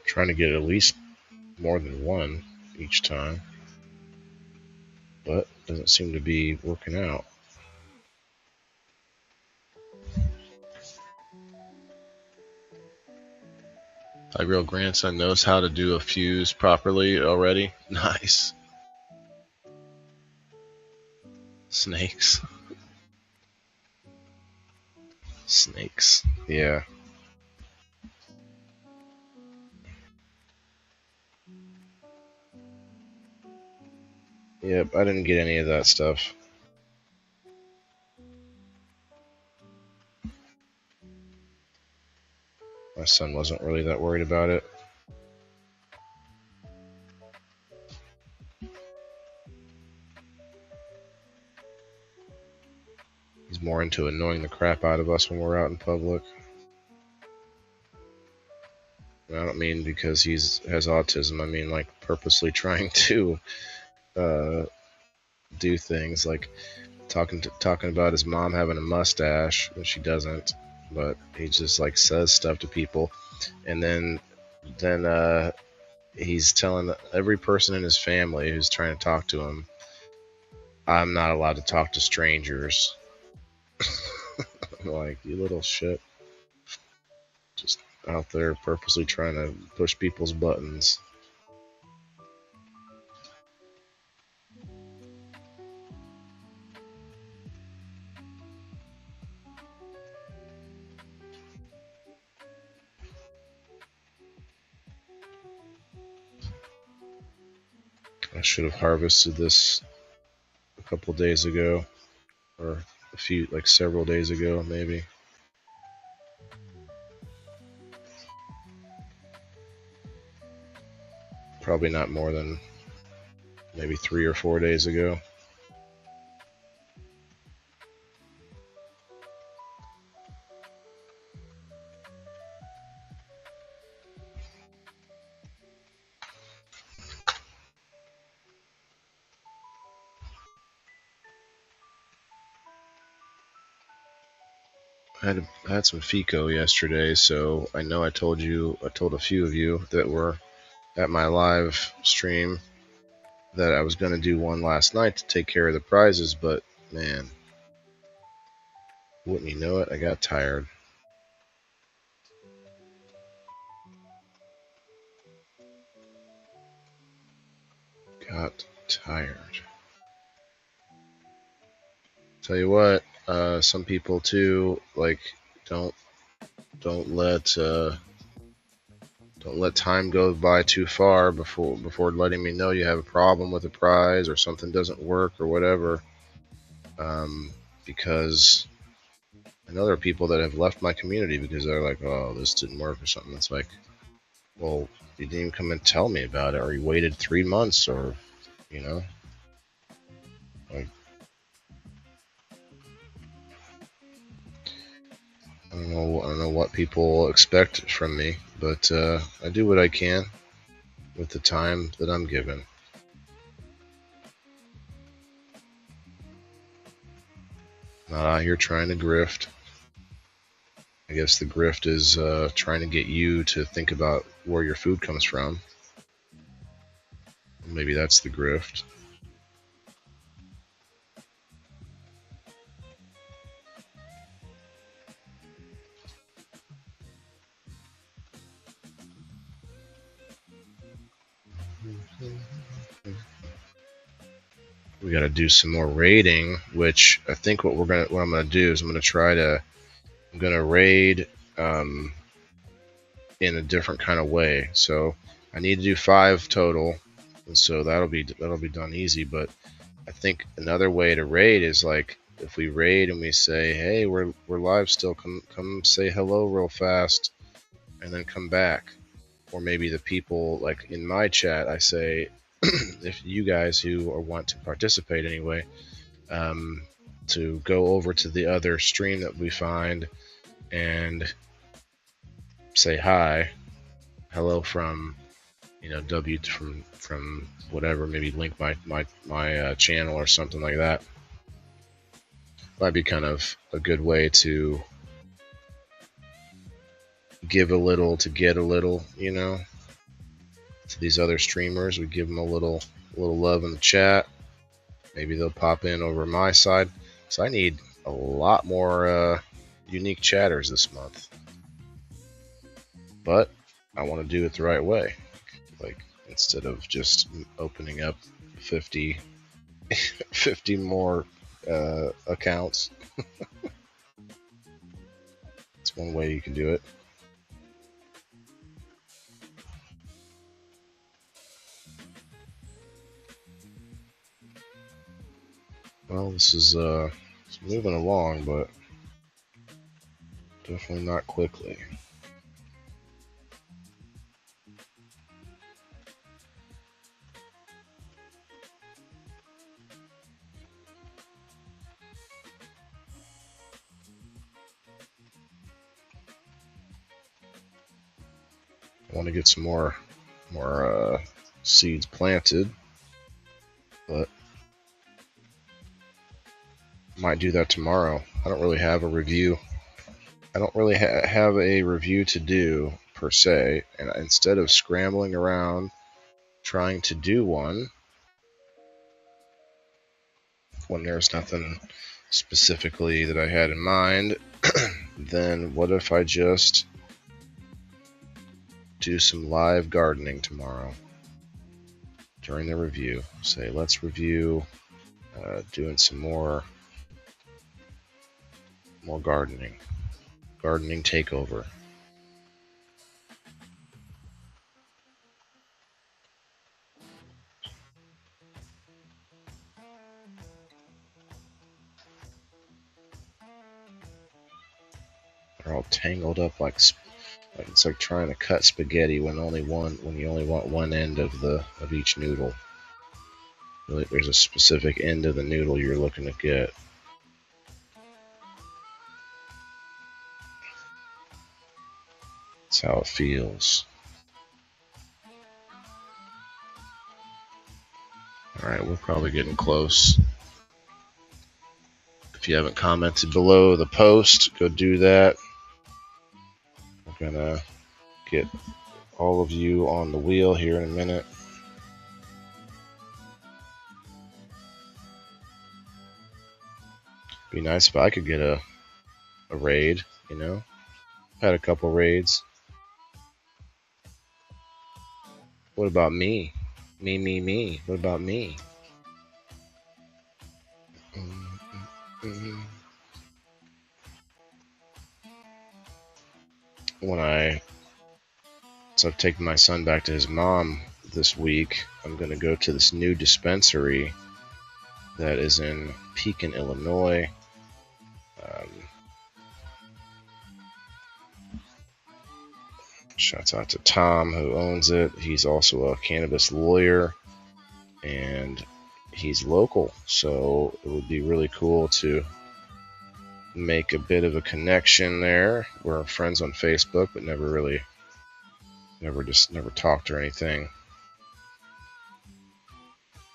Trying to get at least more than one each time, but doesn't seem to be working out. My real grandson knows how to do a fuse properly already. Nice. Snakes. Snakes. Yeah. Yep, I didn't get any of that stuff. My son wasn't really that worried about it. He's more into annoying the crap out of us when we're out in public. And I don't mean because he has autism. I mean like purposely trying to do things like talking about his mom having a mustache when she doesn't. but he just like says stuff to people, and then he's telling every person in his family who's trying to talk to him, I'm not allowed to talk to strangers. I'm like, you little shit. Just out there purposely trying to push people's buttons. I should have harvested this a couple days ago, or several days ago, maybe. Probably not more than maybe 3 or 4 days ago. I had some FICO yesterday, so I know I told a few of you that were at my live stream that I was going to do one last night to take care of the prizes, but man, wouldn't you know it, I got tired. Tell you what, some people too, like, don't let time go by too far before letting me know you have a problem with a prize or something doesn't work or whatever. Because I know there are people that have left my community because they're like, oh, this didn't work or something. It's like, well, you didn't even come and tell me about it, or you waited 3 months, or, you know, like, I don't know what people expect from me, but I do what I can with the time that I'm given. Not out here trying to grift. I guess the grift is trying to get you to think about where your food comes from. Maybe that's the grift. We got to do some more raiding, which I think what I'm gonna do is I'm gonna raid in a different kind of way. So I need to do 5 total, and so that'll be done easy. But I think another way to raid is like if we raid and we say, hey, we're live still, come say hello real fast, and then come back. Or maybe the people like in my chat, I say, if you guys who want to participate anyway, to go over to the other stream that we find and say hi, hello from, you know, from whatever, maybe link my channel or something like that. Might be kind of a good way to give a little to get a little, you know. To these other streamers, we give them a little love in the chat. Maybe they'll pop in over my side. So I need a lot more unique chatters this month. But I want to do it the right way. Like, instead of just opening up 50 more accounts. It's one way you can do it. Well, this is it's moving along, but definitely not quickly. I want to get some more seeds planted, but might do that tomorrow. I don't really have a review I don't really have a review to do per se, and instead of scrambling around trying to do one when there's nothing specifically that I had in mind, then what if I just do some live gardening tomorrow during the review? Say, let's review doing some more gardening takeover. They're all tangled up like it's like trying to cut spaghetti when you only want one end of each noodle. Really, there's a specific end of the noodle you're looking to get. That's how it feels. Alright, we're probably getting close. If you haven't commented below the post, go do that. We're gonna get all of you on the wheel here in a minute. Be nice if I could get a raid, you know? Had a couple raids. What about me? Me. What about me? So I've taken my son back to his mom this week. I'm going to go to this new dispensary that is in Pekin, Illinois. Shouts out to Tom, who owns it. He's also a cannabis lawyer, and he's local, so it would be really cool to make a bit of a connection there. We're friends on Facebook, but never talked or anything.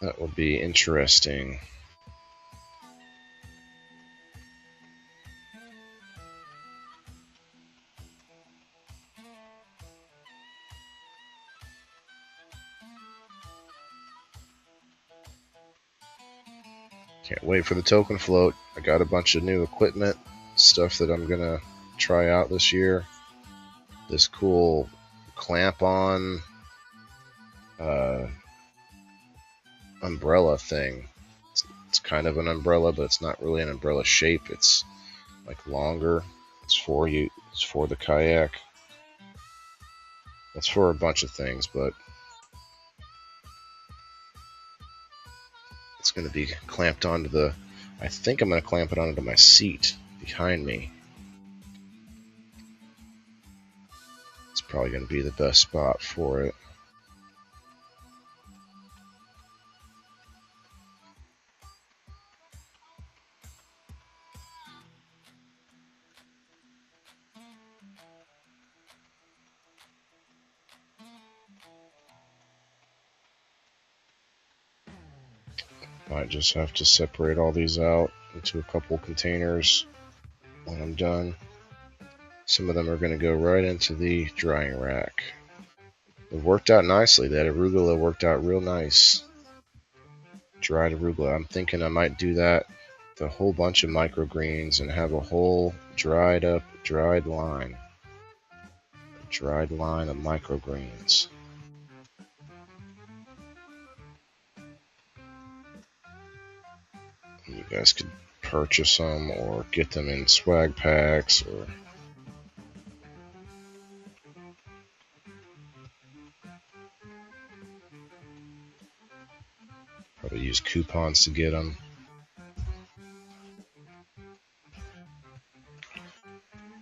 That would be interesting. Can't wait for the token float. I got a bunch of new equipment, stuff that I'm gonna try out this year. This cool clamp-on umbrella thing. It's kind of an umbrella, but it's not really an umbrella shape. It's like longer. It's for the kayak. It's for a bunch of things, but it's going to be clamped onto I think I'm going to clamp it onto my seat behind me. It's probably going to be the best spot for it. Might just have to separate all these out into a couple containers when I'm done. Some of them are going to go right into the drying rack. It worked out nicely. That arugula worked out real nice. Dried arugula. I'm thinking I might do that with a whole bunch of microgreens and have a whole dried line. A dried line of microgreens. You guys could purchase them or get them in swag packs or probably use coupons to get them.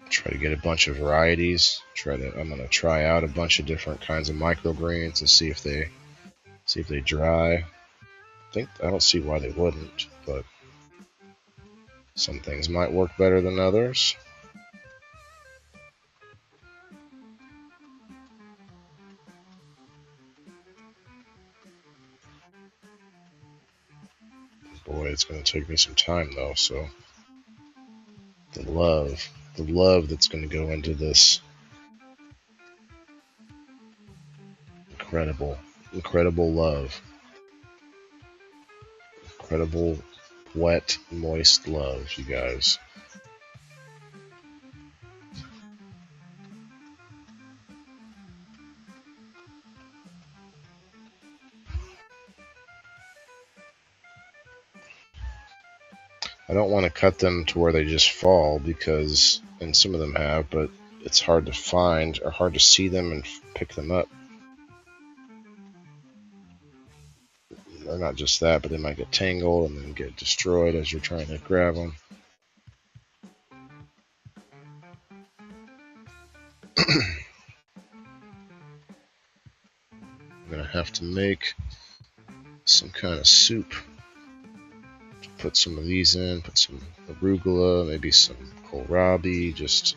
Try to get a bunch of varieties. I'm gonna try out a bunch of different kinds of microgreens and see if they dry. I don't see why they wouldn't, but some things might work better than others. Boy, it's going to take me some time though, so the love the love that's going to go into this. Incredible love. Incredible, wet, moist love, you guys. I don't want to cut them to where they just fall because, and some of them have, but it's hard to find or hard to see them and pick them up. Or not just that, but they might get tangled and then get destroyed as you're trying to grab them. I'm going to have to make some kind of soup. Put some of these in, put some arugula, maybe some kohlrabi, just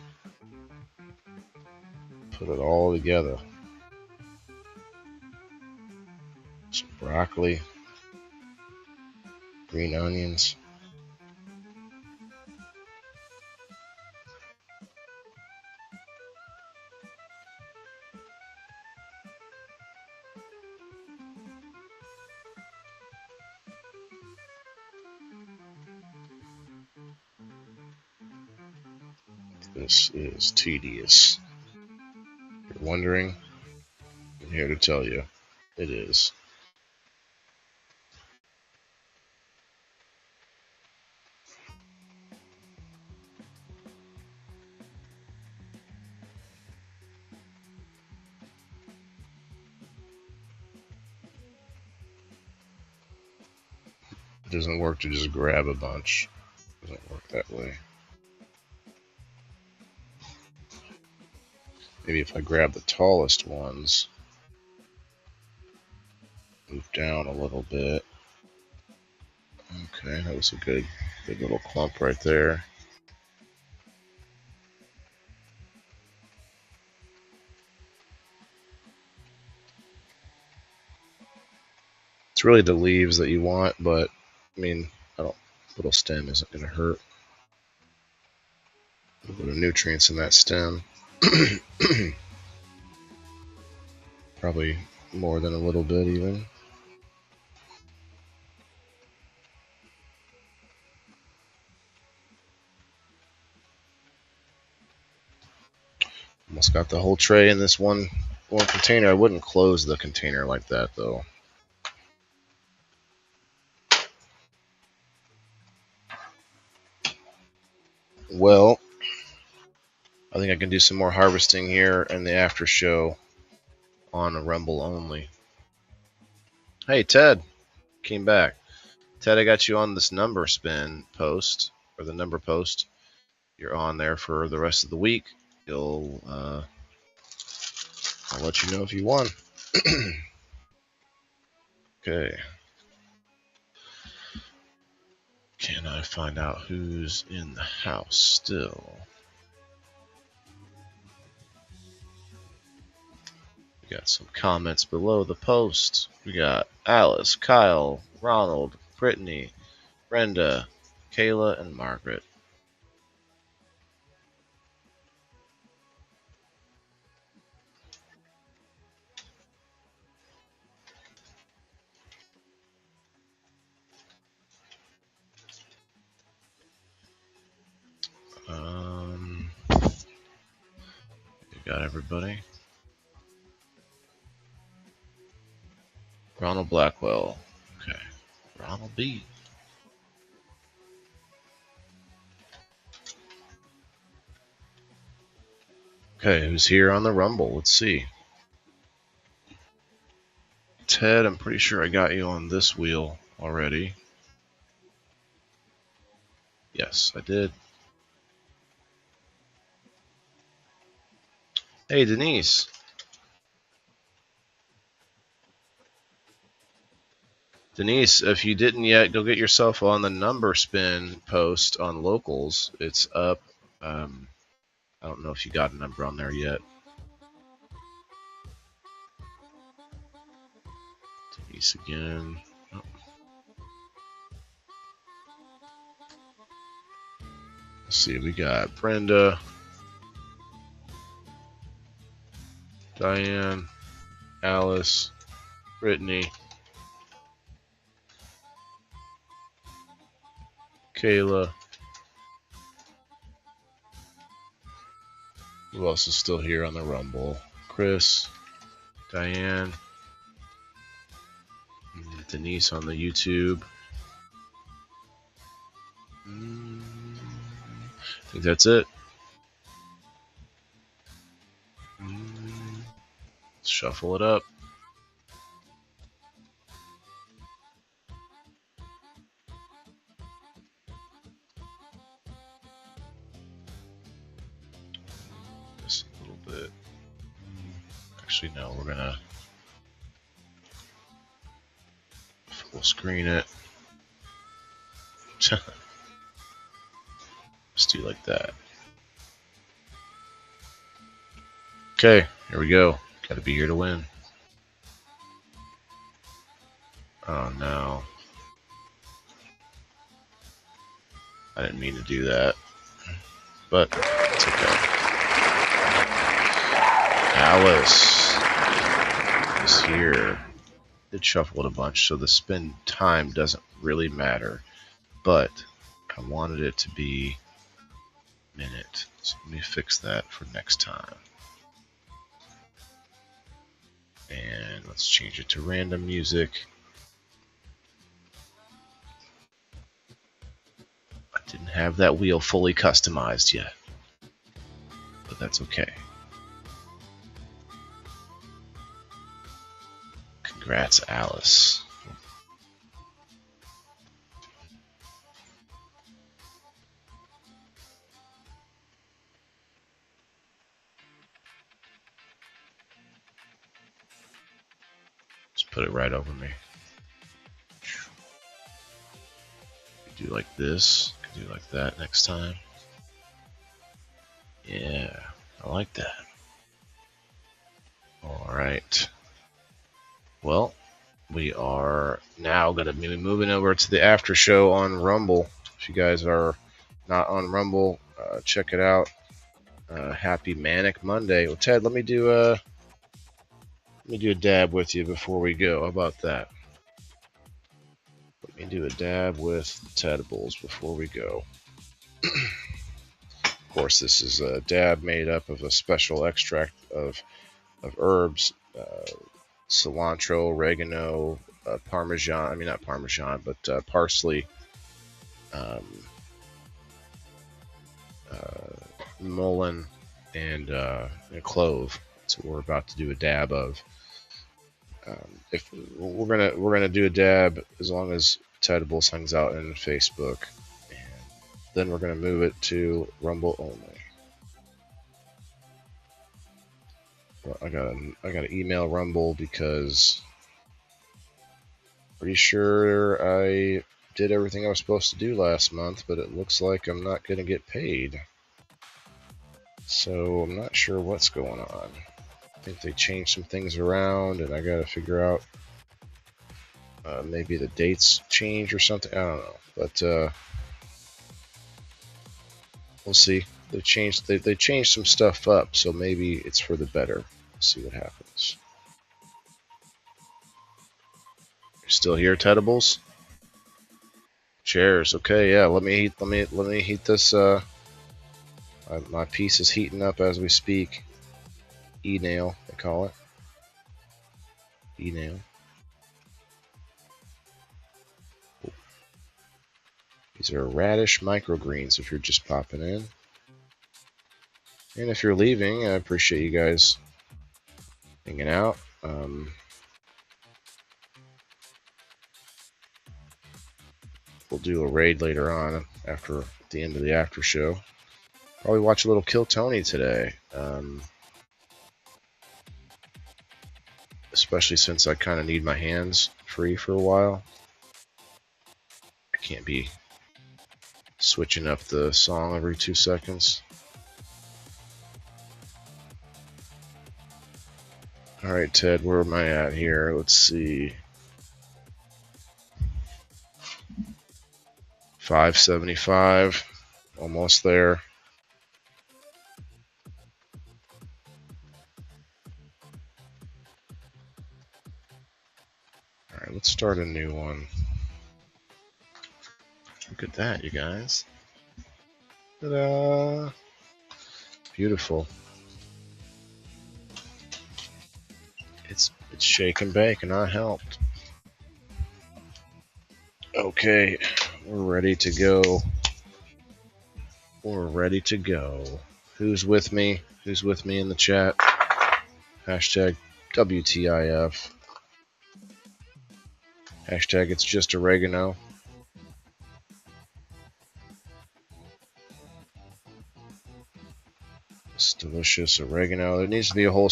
put it all together. Some broccoli, green onions. This is tedious. If you're wondering, I'm here to tell you, it is. It doesn't work to just grab a bunch. It doesn't work that way. Maybe if I grab the tallest ones, move down a little bit. Okay, that was a good little clump right there. It's really the leaves that you want, but I mean, little stem isn't going to hurt. A little bit of nutrients in that stem. Probably more than a little bit even. Almost got the whole tray in this one container. I wouldn't close the container like that though. Well, I think I can do some more harvesting here in the after show on a Rumble only. Hey, Ted. Came back. Ted, I got you on this number spin post, or the number post. You're on there for the rest of the week. I'll let you know if you won. Okay. Can I find out who's in the house still? We got some comments below the post. We got Alice, Kyle, Ronald, Brittany, Brenda, Kayla, and Margaret. We got everybody. Ronald Blackwell. Okay. Ronald B. Okay, who's here on the Rumble? Let's see. Ted, I'm pretty sure I got you on this wheel already. Yes, I did. Hey, Denise. Denise, if you didn't yet, go get yourself on the number spin post on locals. It's up. I don't know if you got a number on there yet. Denise again. Oh. Let's see, we got Brenda, Diane, Alice, Brittany, Kayla. Who else is still here on the Rumble? Chris, Diane, Denise on the YouTube. I think that's it. Let's shuffle it up. Just a little bit. Actually, no, we're gonna full screen it. Let's do like that. Okay, here we go. Gotta be here to win. Oh no. I didn't mean to do that. But it's okay. Alice is here. It shuffled a bunch, so the spin time doesn't really matter. But I wanted it to be a minute. So let me fix that for next time. And let's change it to random music. I didn't have that wheel fully customized yet, but that's okay. Congrats, Alice. Just put it right over me. Do like this, do like that next time. Yeah, I like that. Alright. Well, we are now going to be moving over to the after show on Rumble. If you guys are not on Rumble, check it out. Happy Manic Monday. Well, Ted, let me do a dab with you before we go. How about that? Let me do a dab with Tedibles before we go. Of course, this is a dab made up of a special extract of herbs, cilantro, oregano, parmesan. I mean, not parmesan, but parsley, mullein, and clove. That's what we're about to do a dab of. If we're gonna do a dab as long as Tedibles hangs out in Facebook, and then we're gonna move it to Rumble only. Well, I gotta email Rumble because pretty sure I did everything I was supposed to do last month, but it looks like I'm not gonna get paid. So I'm not sure what's going on. I think they changed some things around, and I gotta figure out maybe the dates change or something. I don't know, but we'll see. They changed some stuff up, so maybe it's for the better. We'll see what happens. You're still here, Tedibles? Chairs. Okay, yeah. Let me heat this. My piece is heating up as we speak. E-nail, they call it. E-nail. These are radish microgreens if you're just popping in. And if you're leaving, I appreciate you guys hanging out. We'll do a raid later on after the end of the after show. Probably watch a little Kill Tony today. Especially since I kind of need my hands free for a while. I can't be switching up the song every 2 seconds. Alright, Ted, where am I at here? Let's see. 575. Almost there. Alright, let's start a new one. Look at that, you guys. Ta-da! Beautiful. It's shake and bake, and I helped. Okay, we're ready to go. We're ready to go. Who's with me? Who's with me in the chat? Hashtag WTIF. Hashtag it's just oregano. It's delicious oregano. There needs to be a whole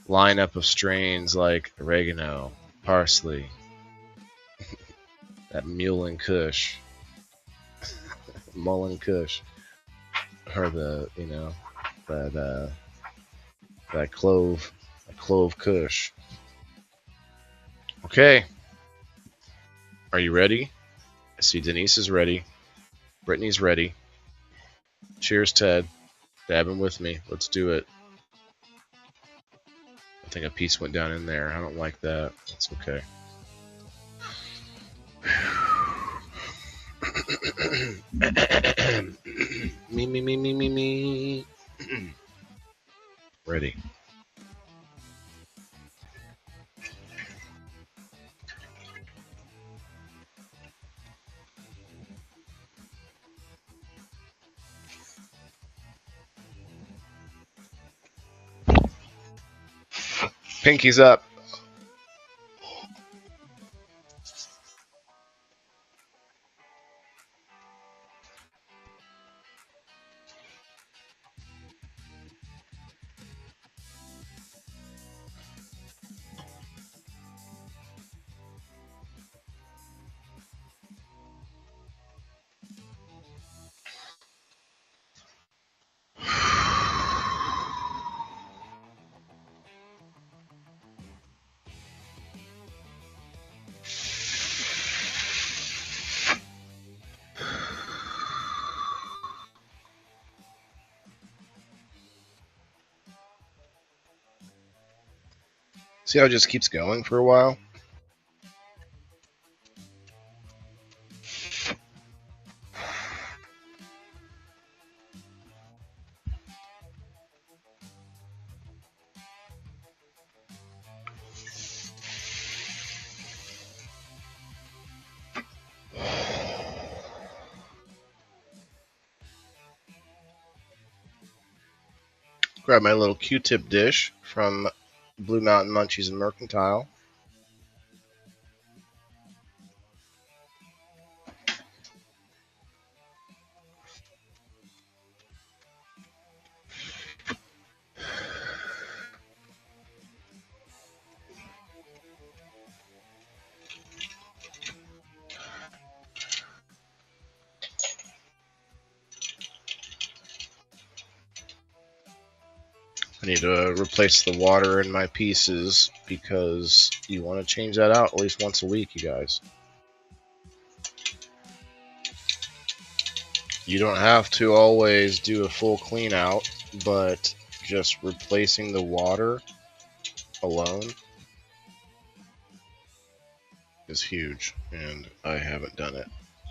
lineup of strains like oregano, parsley, that mullein kush, mullein kush, or that clove kush. Okay, are you ready? I see Denise is ready. Brittany's ready. Cheers, Ted. Dabbing with me. Let's do it. I think a piece went down in there. I don't like that. It's okay. me. Ready. Pinky's up. See how it just keeps going for a while? Grab my little Q-tip dish from Blue Mountain Munchies and Mercantile. I need to replace the water in my pieces because you want to change that out at least once a week, you guys. You don't have to always do a full clean out, but just replacing the water alone is huge, and I haven't done it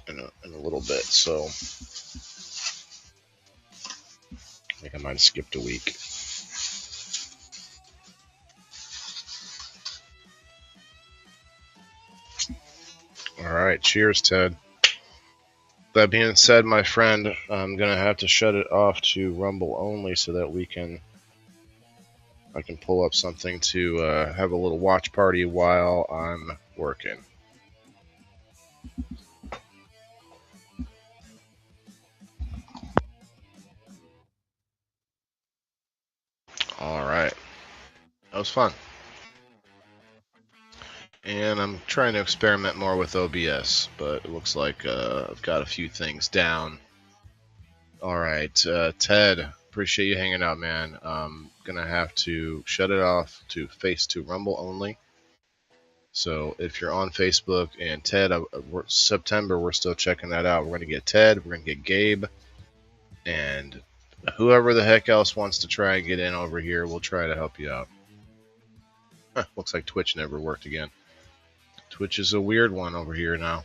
in a little bit, so I think I might have skipped a week. Alright, cheers, Ted. That being said, my friend, I'm going to have to shut it off to Rumble only so that I can pull up something to have a little watch party while I'm working. Alright. That was fun. And I'm trying to experiment more with OBS, but it looks like I've got a few things down. Alright, Ted, appreciate you hanging out, man. I'm going to have to shut it off to Face to Rumble only. So if you're on Facebook and Ted, September, we're still checking that out. We're going to get Ted, we're going to get Gabe, and whoever the heck else wants to try and get in over here, we'll try to help you out. Looks like Twitch never worked again. Twitch is a weird one over here now.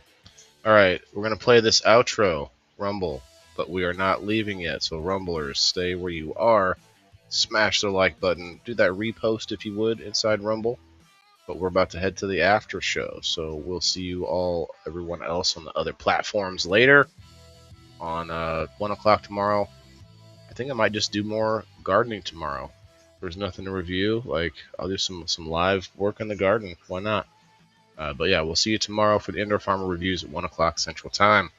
Alright, we're going to play this outro, Rumble, but we are not leaving yet, so Rumblers, stay where you are. Smash the like button. Do that repost if you would inside Rumble. But we're about to head to the after show, so we'll see you all, everyone else on the other platforms later on 1 o'clock tomorrow. I think I might just do more gardening tomorrow. There's nothing to review. Like, I'll do some live work in the garden. Why not? But yeah, we'll see you tomorrow for the Indoor Farmer reviews at 1 o'clock Central Time.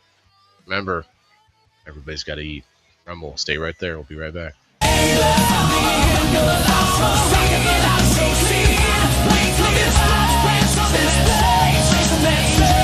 Remember, everybody's got to eat. Rumble, stay right there. We'll be right back. This place,